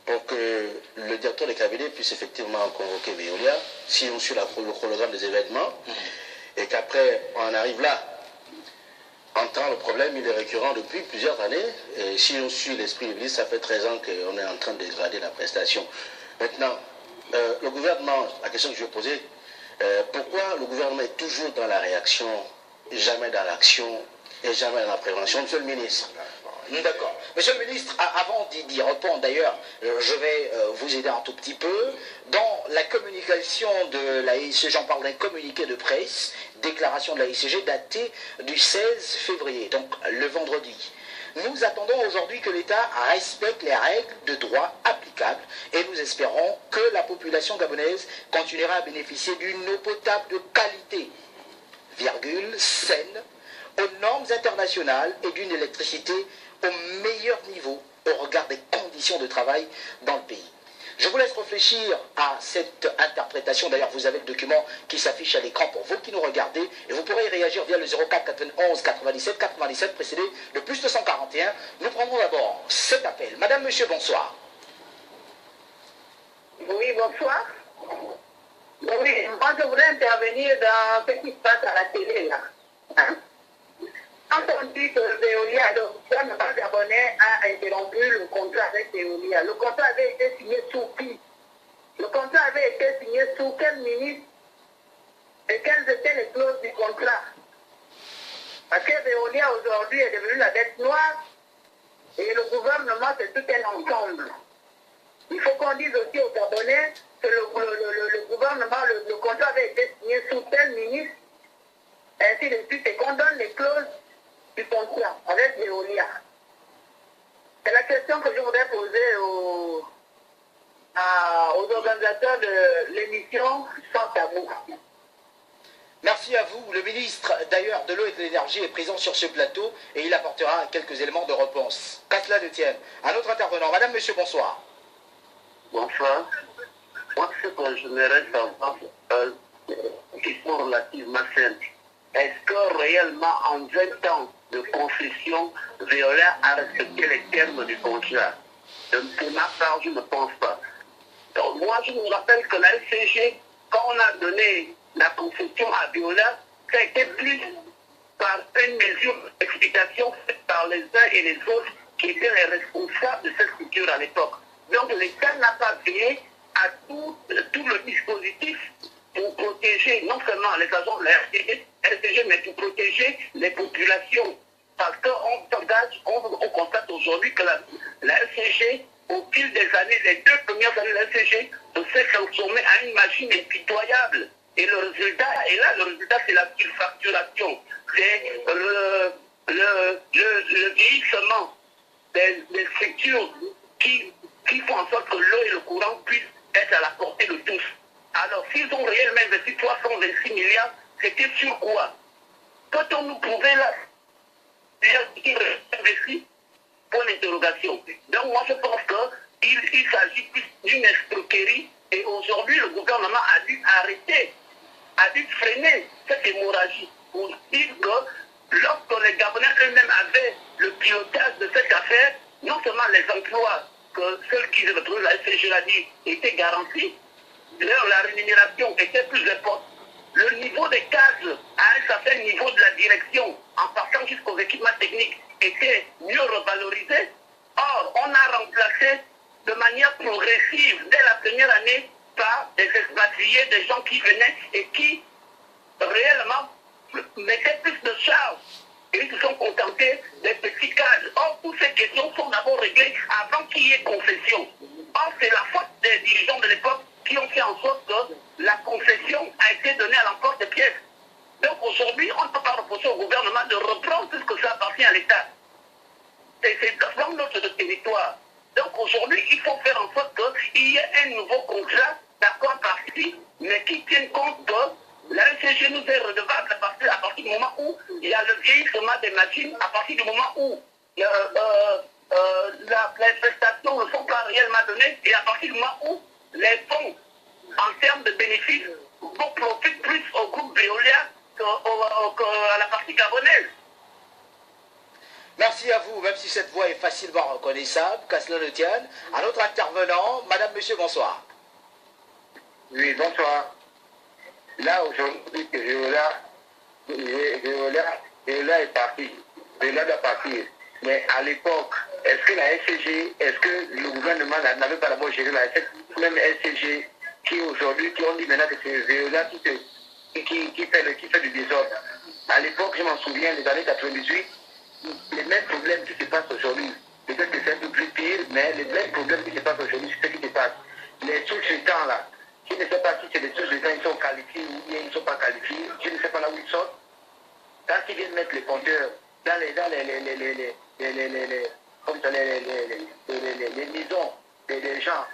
pour que le directeur de cabinet puisse effectivement convoquer Veolia, si on suit le chronogramme des événements, et qu'après on arrive là. En temps, le problème il est récurrent depuis plusieurs années, et si on suit l'esprit du ministre, ça fait 13 ans qu'on est en train de dégrader la prestation. Maintenant, le gouvernement, la question que je vais poser, pourquoi le gouvernement est toujours dans la réaction, jamais dans l'action et jamais dans la prévention? Monsieur le ministre. D'accord. Monsieur le ministre, avant d'y répondre d'ailleurs, je vais vous aider un tout petit peu. Dans la communication de la ICG, j'en parle d'un communiqué de presse, déclaration de la ICG datée du 16 février, donc le vendredi. Nous attendons aujourd'hui que l'État respecte les règles de droit applicables et nous espérons que la population gabonaise continuera à bénéficier d'une eau potable de qualité, saine, aux normes internationales et d'une électricité au meilleur niveau au regard des conditions de travail dans le pays. Je vous laisse réfléchir à cette interprétation. D'ailleurs, vous avez le document qui s'affiche à l'écran pour vous qui nous regardez. Et vous pourrez y réagir via le 04 91 97 97 précédé de plus 241. Nous prendrons d'abord cet appel. Madame, monsieur, bonsoir. Oui, bonsoir. Oui, moi je voudrais intervenir dans ce qui se passe à la télé là. Hein? Quand on dit que Veolia, le gouvernement gabonais a interrompu le contrat avec Veolia, le contrat avait été signé sous qui? Le contrat avait été signé sous quel ministre? Et quelles étaient les clauses du contrat? Parce que Veolia aujourd'hui est devenue la bête noire et le gouvernement c'est tout un ensemble. Il faut qu'on dise aussi aux Gabonais que le gouvernement, le contrat avait été signé sous tel ministre, ainsi de suite, et qu'on donne les clauses du contrat avec Veolia. C'est la question que je voudrais poser aux organisateurs de l'émission Sans Tabou. Merci à vous. Le ministre d'ailleurs de l'eau et de l'énergie est présent sur ce plateau et il apportera quelques éléments de réponse. Qu'à cela ne tienne. Un autre intervenant. Madame, monsieur, bonsoir. Bonsoir. Moi, ce que j'aimerais savoir, question relativement simple. Est-ce que réellement en 20 ans de concession, Veolia a respecté les termes du contrat? Pour ma part, je ne pense pas. Donc moi, je me rappelle que la LCG, quand on a donné la concession à Veolia, ça a été plus par une mesure d'explication faite par les uns et les autres qui étaient les responsables de cette structure à l'époque. Donc l'État n'a pas veillé à tout le dispositif pour protéger non seulement les agents de la LCG, mais pour protéger les populations. Parce qu'on constate aujourd'hui que la LCG, au fil des années, les 2 premières années de la LCG, s'est transformée en une machine impitoyable. Et le résultat, c'est la surfacturation. C'est le vieillissement des structures qui font en sorte que l'eau et le courant puissent être à la portée de tous. Alors, s'ils ont réellement investi 326 milliards, c'était sur quoi? Peut-on nous prouver là qu'ils ont investi? Point d'interrogation. Donc, moi, je pense qu'il s'agit plus d'une escroquerie. Et aujourd'hui, le gouvernement a dû arrêter, a dû freiner cette hémorragie pour dire que lorsque les Gabonais eux-mêmes avaient le pilotage de cette affaire, non seulement les emplois que ceux qui se retrouvent la SCG l'a dit étaient garantis, la rémunération était plus importante. Le niveau des cases à un certain niveau de la direction, en partant jusqu'aux équipements techniques, était mieux revalorisé. Or, on a remplacé de manière progressive, dès la première année, par des expatriés, des gens qui venaient et qui réellement mettaient plus de charges. Et ils se sont contentés des petits cadres. Or, toutes ces questions sont d'abord réglées avant qu'il y ait concession. Or, c'est la faute des dirigeants de l'époque qui ont fait en sorte que la concession a été donnée à l'emporte des pièces. Donc aujourd'hui, on ne peut pas reprocher au gouvernement de reprendre tout ce que ça appartient à l'État. C'est dans notre territoire. Donc aujourd'hui, il faut faire en sorte qu'il y ait un nouveau contrat d'accord parti, mais qui tienne compte que la LCG nous est redevable à partir du moment où il y a le vieillissement des machines, à partir du moment où les prestations ne sont pas réellement données, et à partir du moment où les fonds, en termes de bénéfices, profitent plus au groupe Veolia qu'à la partie gabonaise. Merci à vous, même si cette voix est facilement reconnaissable, qu'à cela ne tienne. Un autre intervenant, madame, monsieur, bonsoir. Oui, bonsoir. Là, aujourd'hui, Veolia est parti. Veolia doit partir. Mais à l'époque, est-ce que la SCG, est-ce que le gouvernement n'avait pas d'abord géré cette même SCG qui aujourd'hui, qui ont dit maintenant que c'est Veolia qui fait du désordre. À l'époque, je m'en souviens, les années 98, les mêmes problèmes qui se passent aujourd'hui. Peut-être que c'est un peu plus pire, mais les mêmes problèmes qui se passent aujourd'hui, c'est ce qui se passe. Les sous-traitants là, je ne sais pas si c'est des sous-traitants, ils sont qualifiés ou bien ils ne sont pas qualifiés, je ne sais pas là où ils sont. Quand ils viennent mettre les compteurs dans les maisons des gens,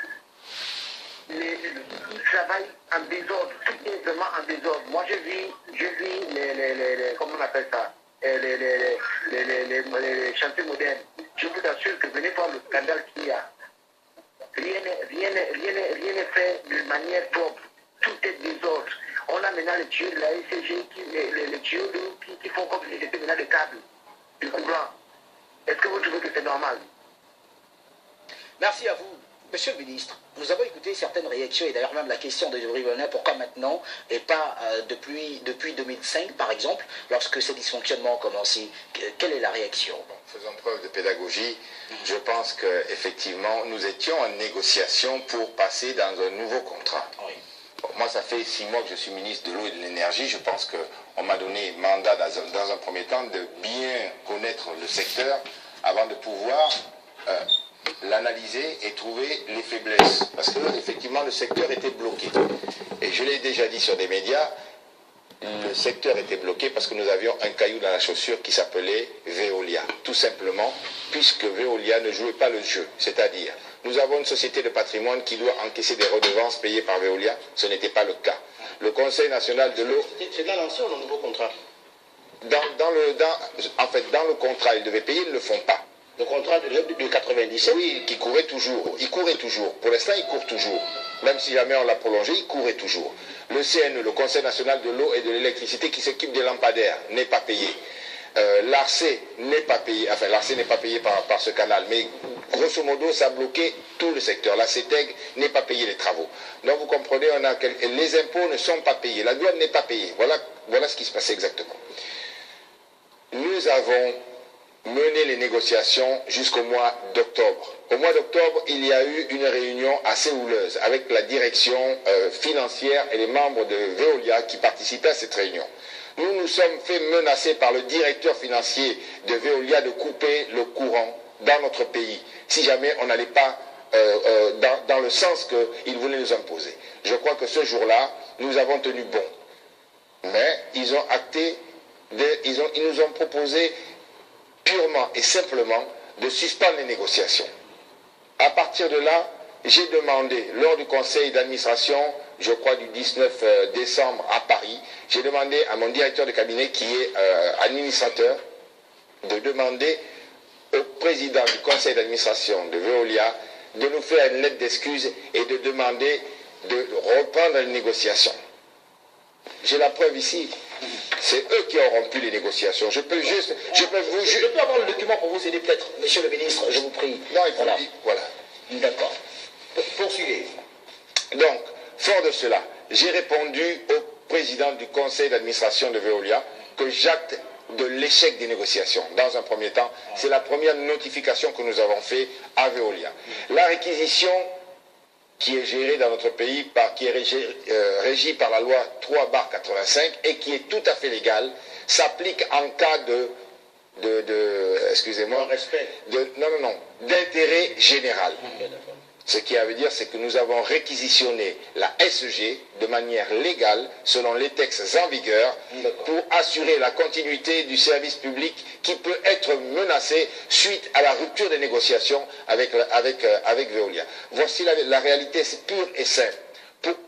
ils travaillent en désordre, tout est vraiment en désordre. Moi je vis comment on appelle ça, les chantiers modernes. Je vous assure que venez voir le scandale qu'il y a. Rien n'est fait de manière propre. Tout est désordre. On a maintenant les tuyaux de la SCG, les tuyaux qui font comme si c'était maintenant des câbles du courant. Est-ce que vous trouvez que c'est normal? Merci à vous. Monsieur le ministre, nous avons écouté certaines réactions et d'ailleurs même la question de Rivonnet, pourquoi maintenant et pas depuis 2005 par exemple, lorsque ces dysfonctionnements ont commencé. Quelle est la réaction? Faisons preuve de pédagogie. Je pense qu'effectivement, nous étions en négociation pour passer dans un nouveau contrat. Oui. Bon, moi, ça fait 6 mois que je suis ministre de l'eau et de l'énergie. Je pense qu'on m'a donné mandat dans un premier temps de bien connaître le secteur avant de pouvoir l'analyser et trouver les faiblesses. Parce que effectivement, le secteur était bloqué. Et je l'ai déjà dit sur des médias, le secteur était bloqué parce que nous avions un caillou dans la chaussure qui s'appelait Veolia. Tout simplement, puisque Veolia ne jouait pas le jeu. C'est-à-dire, nous avons une société de patrimoine qui doit encaisser des redevances payées par Veolia. Ce n'était pas le cas. Le Conseil national de l'eau... C'est dans l'ancien ou dans le nouveau contrat? En fait, dans le contrat, ils devaient payer, ils ne le font pas. Le contrat de 97? Oui, qui courait toujours. Il courait toujours. Pour l'instant, il court toujours. Même si jamais on l'a prolongé, il courait toujours. Le CNE, le Conseil national de l'eau et de l'électricité qui s'occupe des lampadaires, n'est pas payé. L'ARC n'est pas payé, enfin l'ARC n'est pas payé par ce canal, mais grosso modo ça a bloqué tout le secteur. La CETEG n'est pas payé les travaux. Donc vous comprenez, les impôts ne sont pas payés, la douane n'est pas payée. Voilà ce qui se passait exactement. Nous avons mené les négociations jusqu'au mois d'octobre. Au mois d'octobre, il y a eu une réunion assez houleuse avec la direction financière et les membres de Veolia qui participaient à cette réunion. Nous nous sommes fait menacer par le directeur financier de Veolia de couper le courant dans notre pays, si jamais on n'allait pas dans le sens qu'il voulait nous imposer. Je crois que ce jour-là, nous avons tenu bon. Mais ils ont acté, ils nous ont proposé purement et simplement de suspendre les négociations. À partir de là, j'ai demandé, lors du conseil d'administration, je crois du 19 décembre à Paris, j'ai demandé à mon directeur de cabinet qui est administrateur de demander au président du conseil d'administration de Veolia de nous faire une lettre d'excuse et de demander de reprendre les négociations. J'ai la preuve ici. C'est eux qui ont rompu les négociations. Je peux avoir le document pour vous aider peut-être, monsieur le ministre, je vous prie. Non, il faut voilà. D'accord. Poursuivez. Donc, fort de cela, j'ai répondu au président du conseil d'administration de Veolia que j'acte de l'échec des négociations. Dans un premier temps, c'est la première notification que nous avons faite à Veolia. La réquisition qui est gérée dans notre pays, qui est régie par la loi 3/85 et qui est tout à fait légale, s'applique en cas excusez-moi, d'intérêt général. Ce qui veut dire, c'est que nous avons réquisitionné la SEG de manière légale, selon les textes en vigueur, pour assurer la continuité du service public qui peut être menacé suite à la rupture des négociations avec Veolia. Voici la réalité, c'est pure et simple.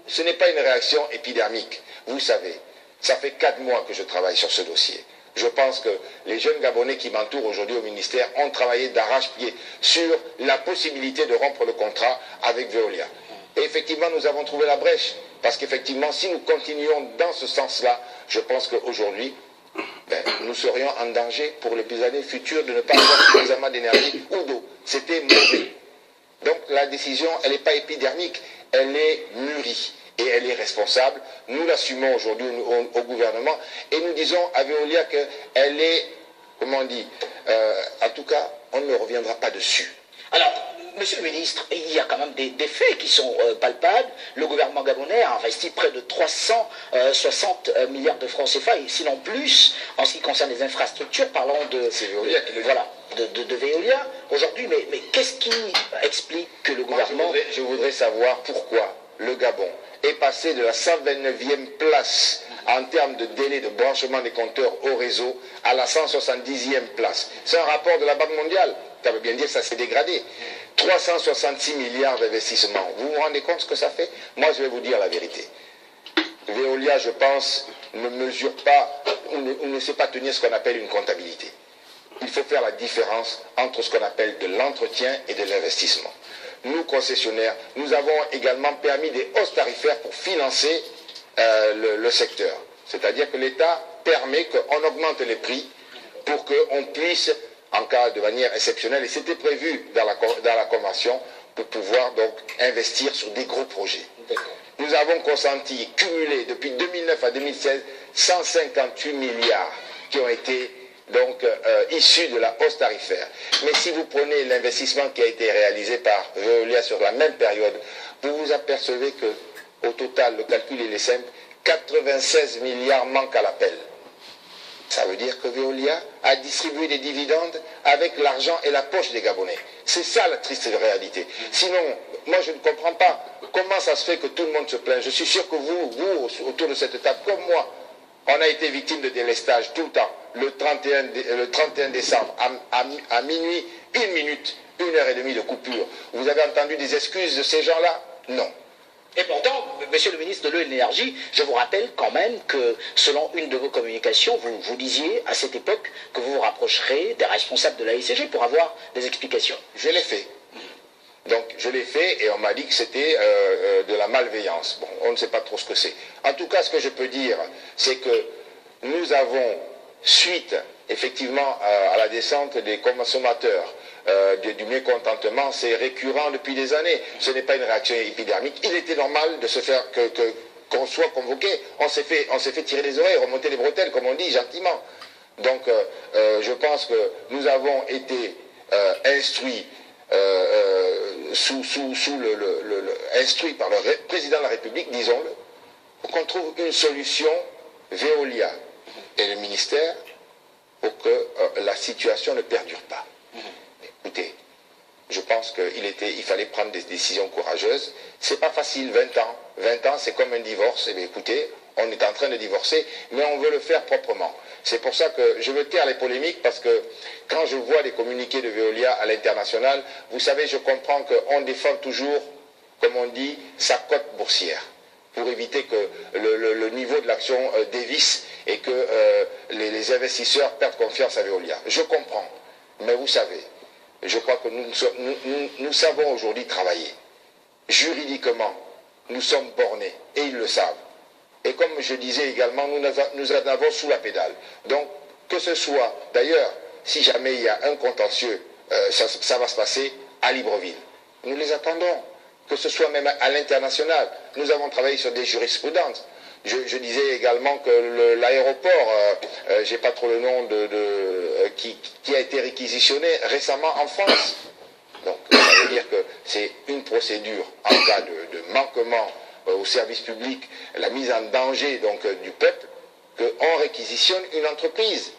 Ce n'est pas une réaction épidermique. Vous savez, ça fait 4 mois que je travaille sur ce dossier. Je pense que les jeunes Gabonais qui m'entourent aujourd'hui au ministère ont travaillé d'arrache-pied sur la possibilité de rompre le contrat avec Veolia. Et effectivement, nous avons trouvé la brèche. Parce qu'effectivement, si nous continuons dans ce sens-là, je pense qu'aujourd'hui, nous serions en danger pour les années futures de ne pas avoir suffisamment d'énergie ou d'eau. C'était mauvais. Donc la décision, elle n'est pas épidermique, elle est mûrie. Et elle est responsable. Nous l'assumons aujourd'hui au gouvernement et nous disons à Veolia qu'elle est, comment on dit, en tout cas, on ne reviendra pas dessus. Alors, monsieur le ministre, il y a quand même des faits qui sont palpables. Le gouvernement gabonais a investi près de 360 milliards de francs CFA, et sinon plus, en ce qui concerne les infrastructures. Parlons de Veolia, de Veolia aujourd'hui. Mais qu'est-ce qui explique que le gouvernement... Je voudrais savoir pourquoi le Gabon est passé de la 129e place en termes de délai de branchement des compteurs au réseau à la 170e place. C'est un rapport de la Banque mondiale. Ça veut bien dire que ça s'est dégradé. 366 milliards d'investissements. Vous vous rendez compte ce que ça fait? Moi, je vais vous dire la vérité. Veolia, je pense, ne mesure pas ou ne sait pas tenir ce qu'on appelle une comptabilité. Il faut faire la différence entre ce qu'on appelle de l'entretien et de l'investissement. Nous, concessionnaires, nous avons également permis des hausses tarifaires pour financer le secteur. C'est-à-dire que l'État permet qu'on augmente les prix pour qu'on puisse, en cas de manière exceptionnelle, et c'était prévu dans la convention, pour pouvoir donc investir sur des gros projets. Nous avons consenti, cumulé depuis 2009 à 2016, 158 milliards qui ont été donc issus de la hausse tarifaire. Mais si vous prenez l'investissement qui a été réalisé par Veolia sur la même période, vous vous apercevez que au total, le calcul il est simple, 96 milliards manquent à l'appel. Ça veut dire que Veolia a distribué des dividendes avec l'argent et la poche des Gabonais. C'est ça la triste réalité. Sinon, moi je ne comprends pas comment ça se fait que tout le monde se plaint. Je suis sûr que vous autour de cette table, comme moi, on a été victime de délestage tout le temps. Le 31 décembre, à minuit, 1 minute, 1h30 de coupure. Vous avez entendu des excuses de ces gens-là? Non. Et pourtant, monsieur le ministre de l'Eau et de l'Énergie, je vous rappelle quand même que selon une de vos communications, vous disiez à cette époque que vous vous rapprocherez des responsables de la SCG pour avoir des explications. Je l'ai fait. Donc je l'ai fait et on m'a dit que c'était de la malveillance. Bon, on ne sait pas trop ce que c'est. En tout cas, ce que je peux dire, c'est que nous avons, suite effectivement à la descente des consommateurs, du mécontentement, c'est récurrent depuis des années. Ce n'est pas une réaction épidermique. Il était normal de se faire qu'on soit convoqué. On s'est fait tirer les oreilles, remonter les bretelles, comme on dit gentiment. Donc je pense que nous avons été instruits instruit par le président de la République, disons-le, pour qu'on trouve une solution Veolia et le ministère pour que la situation ne perdure pas. Écoutez, je pense qu'il fallait prendre des décisions courageuses. C'est pas facile, 20 ans. 20 ans, c'est comme un divorce. Eh bien, écoutez, on est en train de divorcer, mais on veut le faire proprement. C'est pour ça que je veux taire les polémiques, parce que quand je vois les communiqués de Veolia à l'international, vous savez, je comprends qu'on défend toujours, comme on dit, sa cote boursière, pour éviter que le niveau de l'action dévisse et que les investisseurs perdent confiance à Veolia. Je comprends, mais vous savez, je crois que nous savons aujourd'hui travailler. Juridiquement, nous sommes bornés, et ils le savent. Et comme je disais également, nous en avons sous la pédale. Donc, que ce soit, d'ailleurs, si jamais il y a un contentieux, ça va se passer à Libreville. Nous les attendons. Que ce soit même à l'international. Nous avons travaillé sur des jurisprudences. Je disais également que l'aéroport, j'ai pas trop le nom qui a été réquisitionné récemment en France. Donc, ça veut dire que c'est une procédure en cas de manquement au service public, la mise en danger donc, du peuple, qu'on réquisitionne une entreprise.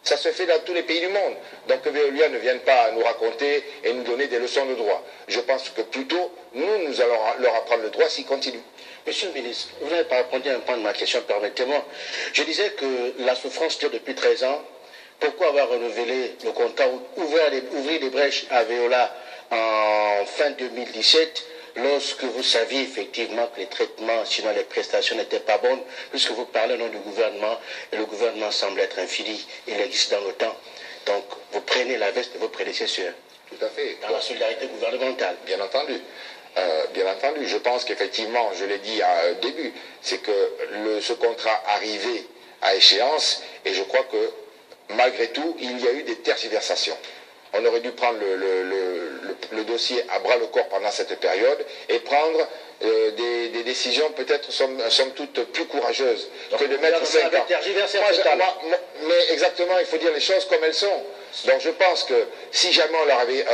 Ça se fait dans tous les pays du monde. Donc que Veolia ne vienne pas nous raconter et nous donner des leçons de droit. Je pense que plutôt, nous allons leur apprendre le droit s'ils continuent. Monsieur le ministre, vous n'avez pas répondu à un point de ma question, permettez-moi. Je disais que la souffrance dure depuis 13 ans. Pourquoi avoir renouvelé le contrat, ouvrir des brèches à Veolia en fin 2017 lorsque vous saviez effectivement que les traitements, sinon les prestations n'étaient pas bonnes, puisque vous parlez au nom du gouvernement, et le gouvernement semble être infini, il existe dans le temps. Donc, vous prenez la veste de vos prédécesseurs. Tout à fait. Dans la solidarité gouvernementale. Bien entendu. Bien entendu. Je pense qu'effectivement, je l'ai dit au début, c'est que ce contrat arrivait à échéance, et je crois que, malgré tout, il y a eu des tergiversations. On aurait dû prendre le dossier à bras-le-corps pendant cette période et prendre des décisions peut-être somme toute plus courageuses que de mettre 5 ans. Mais exactement, il faut dire les choses comme elles sont. Donc je pense que si jamais on leur avait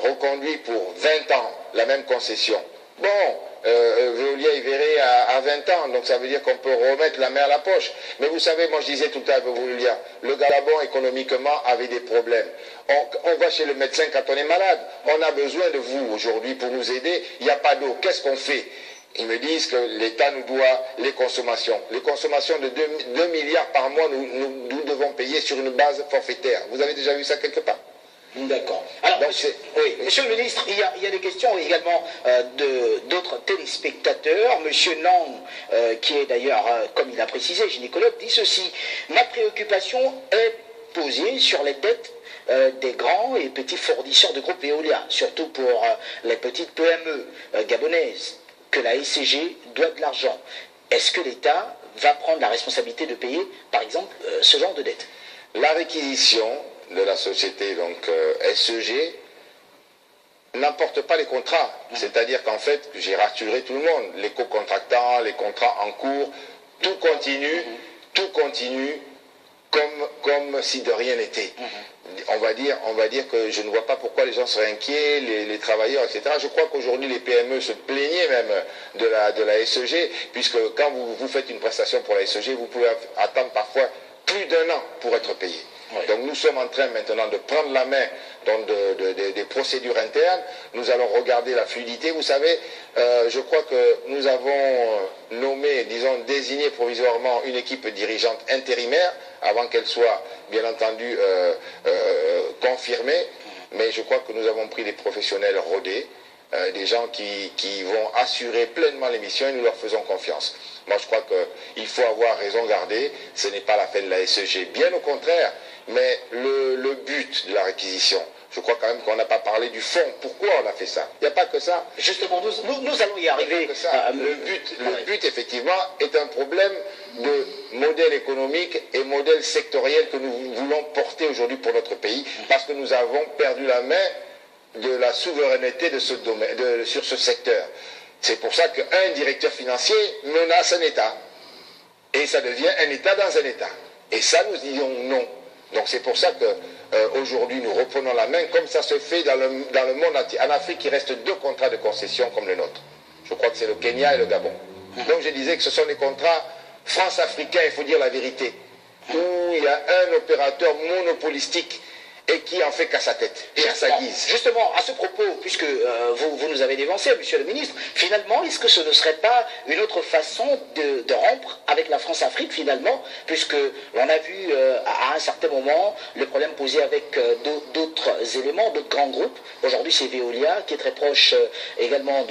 reconduit pour 20 ans la même concession, bon, Veolia y verrait à 20 ans, donc ça veut dire qu'on peut remettre la main à la poche. Mais vous savez, moi je disais tout à l'heure, Veolia, le Gabon économiquement avait des problèmes. On va chez le médecin quand on est malade. On a besoin de vous aujourd'hui pour nous aider. Il n'y a pas d'eau. Qu'est-ce qu'on fait? Ils me disent que l'État nous doit les consommations. Les consommations de 2 milliards par mois, nous devons payer sur une base forfaitaire. Vous avez déjà vu ça quelque part? D'accord. Alors, monsieur le ministre, il y a des questions également d'autres téléspectateurs. Monsieur Nang, qui est d'ailleurs, comme il a précisé, gynécologue, dit ceci. Ma préoccupation est posée sur les dettes des grands et petits fournisseurs de groupe Veolia, surtout pour les petites PME gabonaises, que la SCG doit de l'argent. Est-ce que l'État va prendre la responsabilité de payer, par exemple, ce genre de dette? La réquisition de la société donc SCG n'emporte pas les contrats. C'est-à-dire qu'en fait, j'ai rassuré tout le monde, les co-contractants, les contrats en cours, tout continue comme si de rien n'était. On va dire que je ne vois pas pourquoi les gens seraient inquiets, les travailleurs, etc. Je crois qu'aujourd'hui les PME se plaignaient même de la SCG, puisque quand vous faites une prestation pour la SCG, vous pouvez attendre parfois plus d'1 an pour être payé. Oui. Donc nous sommes en train maintenant de prendre la main dans des procédures internes. Nous allons regarder la fluidité. Vous savez, je crois que nous avons nommé, disons, désigné provisoirement une équipe dirigeante intérimaire avant qu'elle soit, bien entendu, confirmée. Mais je crois que nous avons pris des professionnels rodés. des gens qui vont assurer pleinement les missions et nous leur faisons confiance. Moi, je crois qu'il faut avoir raison gardée. Ce n'est pas la fin de la SEG, bien au contraire. Mais le but de la réquisition, je crois quand même qu'on n'a pas parlé du fond. Pourquoi on a fait ça? Il n'y a pas que ça. Justement, nous allons y arriver. Le but, effectivement, est un problème de modèle économique et modèle sectoriel que nous voulons porter aujourd'hui pour notre pays, parce que nous avons perdu la main de la souveraineté de ce domaine, sur ce secteur. C'est pour ça qu'un directeur financier menace un État. Et ça devient un État dans un État. Et ça, nous disons non. Donc c'est pour ça qu'aujourd'hui, nous reprenons la main, comme ça se fait dans le monde entier. En Afrique, il reste 2 contrats de concession comme le nôtre. Je crois que c'est le Kenya et le Gabon. Donc je disais que ce sont des contrats france-africains, il faut dire la vérité, où il y a un opérateur monopolistique et qui en fait qu'à sa tête et à sa guise. Justement, à ce propos, puisque vous nous avez dévancé, monsieur le ministre, finalement, est-ce que ce ne serait pas une autre façon de rompre avec la France-Afrique, finalement, puisque l'on a vu à un certain moment le problème posé avec d'autres éléments, d'autres grands groupes. Aujourd'hui, c'est Veolia, qui est très proche également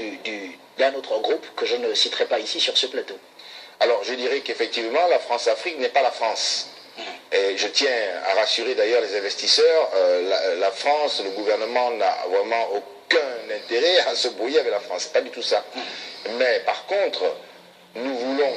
d'un autre groupe que je ne citerai pas ici sur ce plateau. Alors, je dirais qu'effectivement, la France-Afrique n'est pas la France. Et je tiens à rassurer d'ailleurs les investisseurs, la France, le gouvernement n'a vraiment aucun intérêt à se brouiller avec la France, pas du tout ça. Mais par contre, nous voulons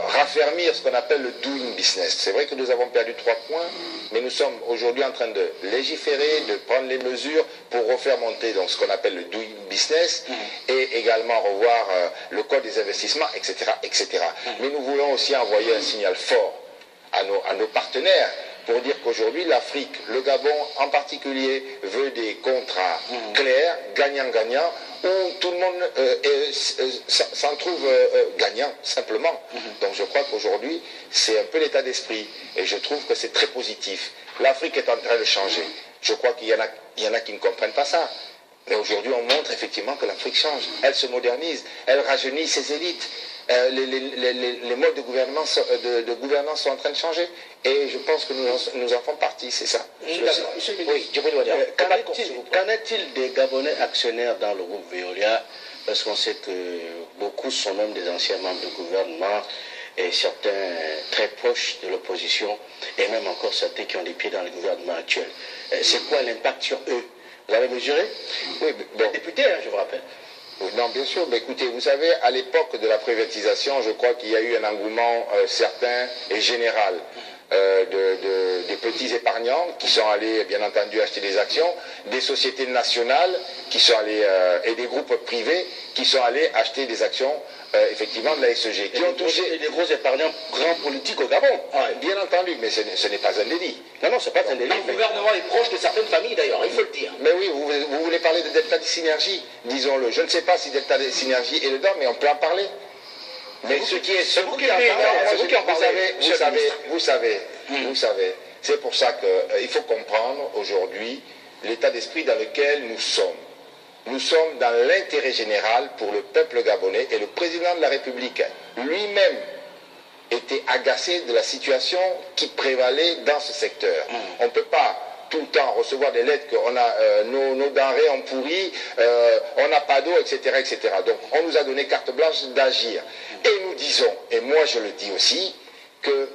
raffermir ce qu'on appelle le doing business. C'est vrai que nous avons perdu 3 points, mais nous sommes aujourd'hui en train de légiférer, de prendre les mesures pour refaire monter donc, ce qu'on appelle le doing business et également revoir le code des investissements, etc. etc. Mais nous voulons aussi envoyer un signal fort à nos partenaires pour dire qu'aujourd'hui l'Afrique, le Gabon en particulier, veut des contrats clairs, gagnant-gagnant, où tout le monde s'en trouve gagnant, simplement. Donc je crois qu'aujourd'hui, c'est un peu l'état d'esprit, et je trouve que c'est très positif. L'Afrique est en train de changer. Je crois qu'il y en a qui ne comprennent pas ça. Mais aujourd'hui, on montre effectivement que l'Afrique change. Elle se modernise, elle rajeunit ses élites. Les modes de gouvernance sont en train de changer. Et je pense que nous en faisons partie, c'est ça. Oui, qu'en est-il des Gabonais actionnaires dans le groupe Veolia? Parce qu'on sait que beaucoup sont même des anciens membres du gouvernement et certains très proches de l'opposition et même encore certains qui ont des pieds dans le gouvernement actuel. C'est quoi l'impact sur eux? Vous avez mesuré? Oui, bon. Député, hein, je vous rappelle. Non, bien sûr, mais écoutez, vous savez, à l'époque de la privatisation, je crois qu'il y a eu un engouement certain et général des petits épargnants qui sont allés, bien entendu, acheter des actions, des sociétés nationales qui sont allées, et des groupes privés qui sont allés acheter des actions, effectivement, de la SEG. Qui ont touché des gros épargnants grands politiques au Gabon. Bien entendu, mais ce n'est pas un délit. Non, non, ce n'est pas un délit. Le gouvernement est proche de certaines familles, d'ailleurs, il faut le dire. Mais oui, vous voulez parler de Delta Synergie, disons-le. Je ne sais pas si Delta Synergie est dedans, mais on peut en parler. Mais ce qui est... C'est vous qui en parlez. Vous savez, c'est pour ça qu'il faut comprendre aujourd'hui l'état d'esprit dans lequel nous sommes. Nous sommes dans l'intérêt général pour le peuple gabonais et le président de la République lui-même était agacé de la situation qui prévalait dans ce secteur. On ne peut pas tout le temps recevoir des lettres qu'on a nos denrées ont pourri, on n'a pas d'eau, etc., etc. Donc on nous a donné carte blanche d'agir. Et nous disons, et moi je le dis aussi, que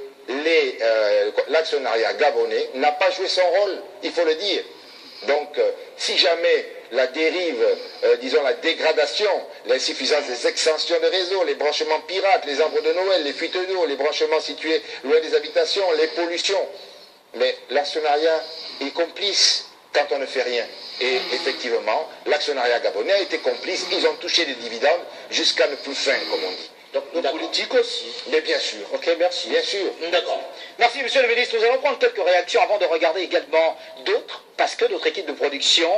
l'actionnariat gabonais n'a pas joué son rôle, il faut le dire. Donc si jamais la dérive, disons la dégradation, l'insuffisance des extensions de réseau, les branchements pirates, les arbres de Noël, les fuites d'eau, les branchements situés loin des habitations, les pollutions, mais l'actionnariat est complice quand on ne fait rien. Et effectivement, l'actionnariat gabonais a été complice, ils ont touché des dividendes jusqu'à ne plus fin, comme on dit. Donc nos politiques aussi. Mais bien sûr. Ok, merci. Bien sûr. D'accord. Merci, monsieur le ministre. Nous allons prendre quelques réactions avant de regarder également d'autres, parce que notre équipe de production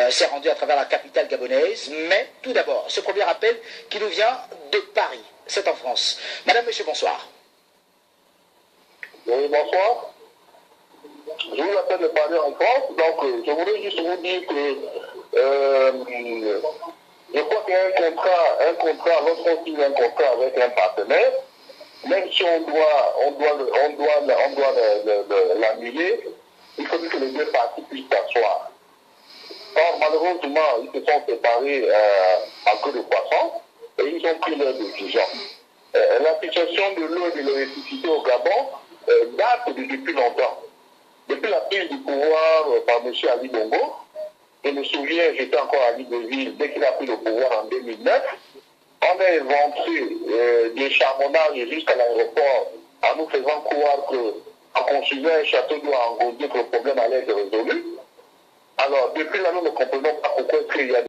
s'est rendue à travers la capitale gabonaise. Mais tout d'abord, ce premier appel qui nous vient de Paris. C'est en France. Madame, monsieur, bonsoir. Oui, bonsoir. Je vous appelle de Paris en France. Donc, je voulais juste vous dire que je crois qu'il y a un contrat, lorsqu'on signe un contrat avec un partenaire, même si on doit l'annuler, il faut que les deux parties puissent s'asseoir. Or, malheureusement, ils se sont séparés en queue de poisson et ils ont pris leur décision. La situation de l'eau et de l'électricité au Gabon date depuis longtemps. Depuis la prise du pouvoir par M. Ali Bongo, je me souviens, j'étais encore à Libreville, dès qu'il a pris le pouvoir en 2009, on a inventé des charbonnages jusqu'à l'aéroport en nous faisant croire qu'en construisant un château d'eau à Ngozi, que le problème allait être résolu. Alors, depuis là, nous ne comprenons pas pourquoi il y a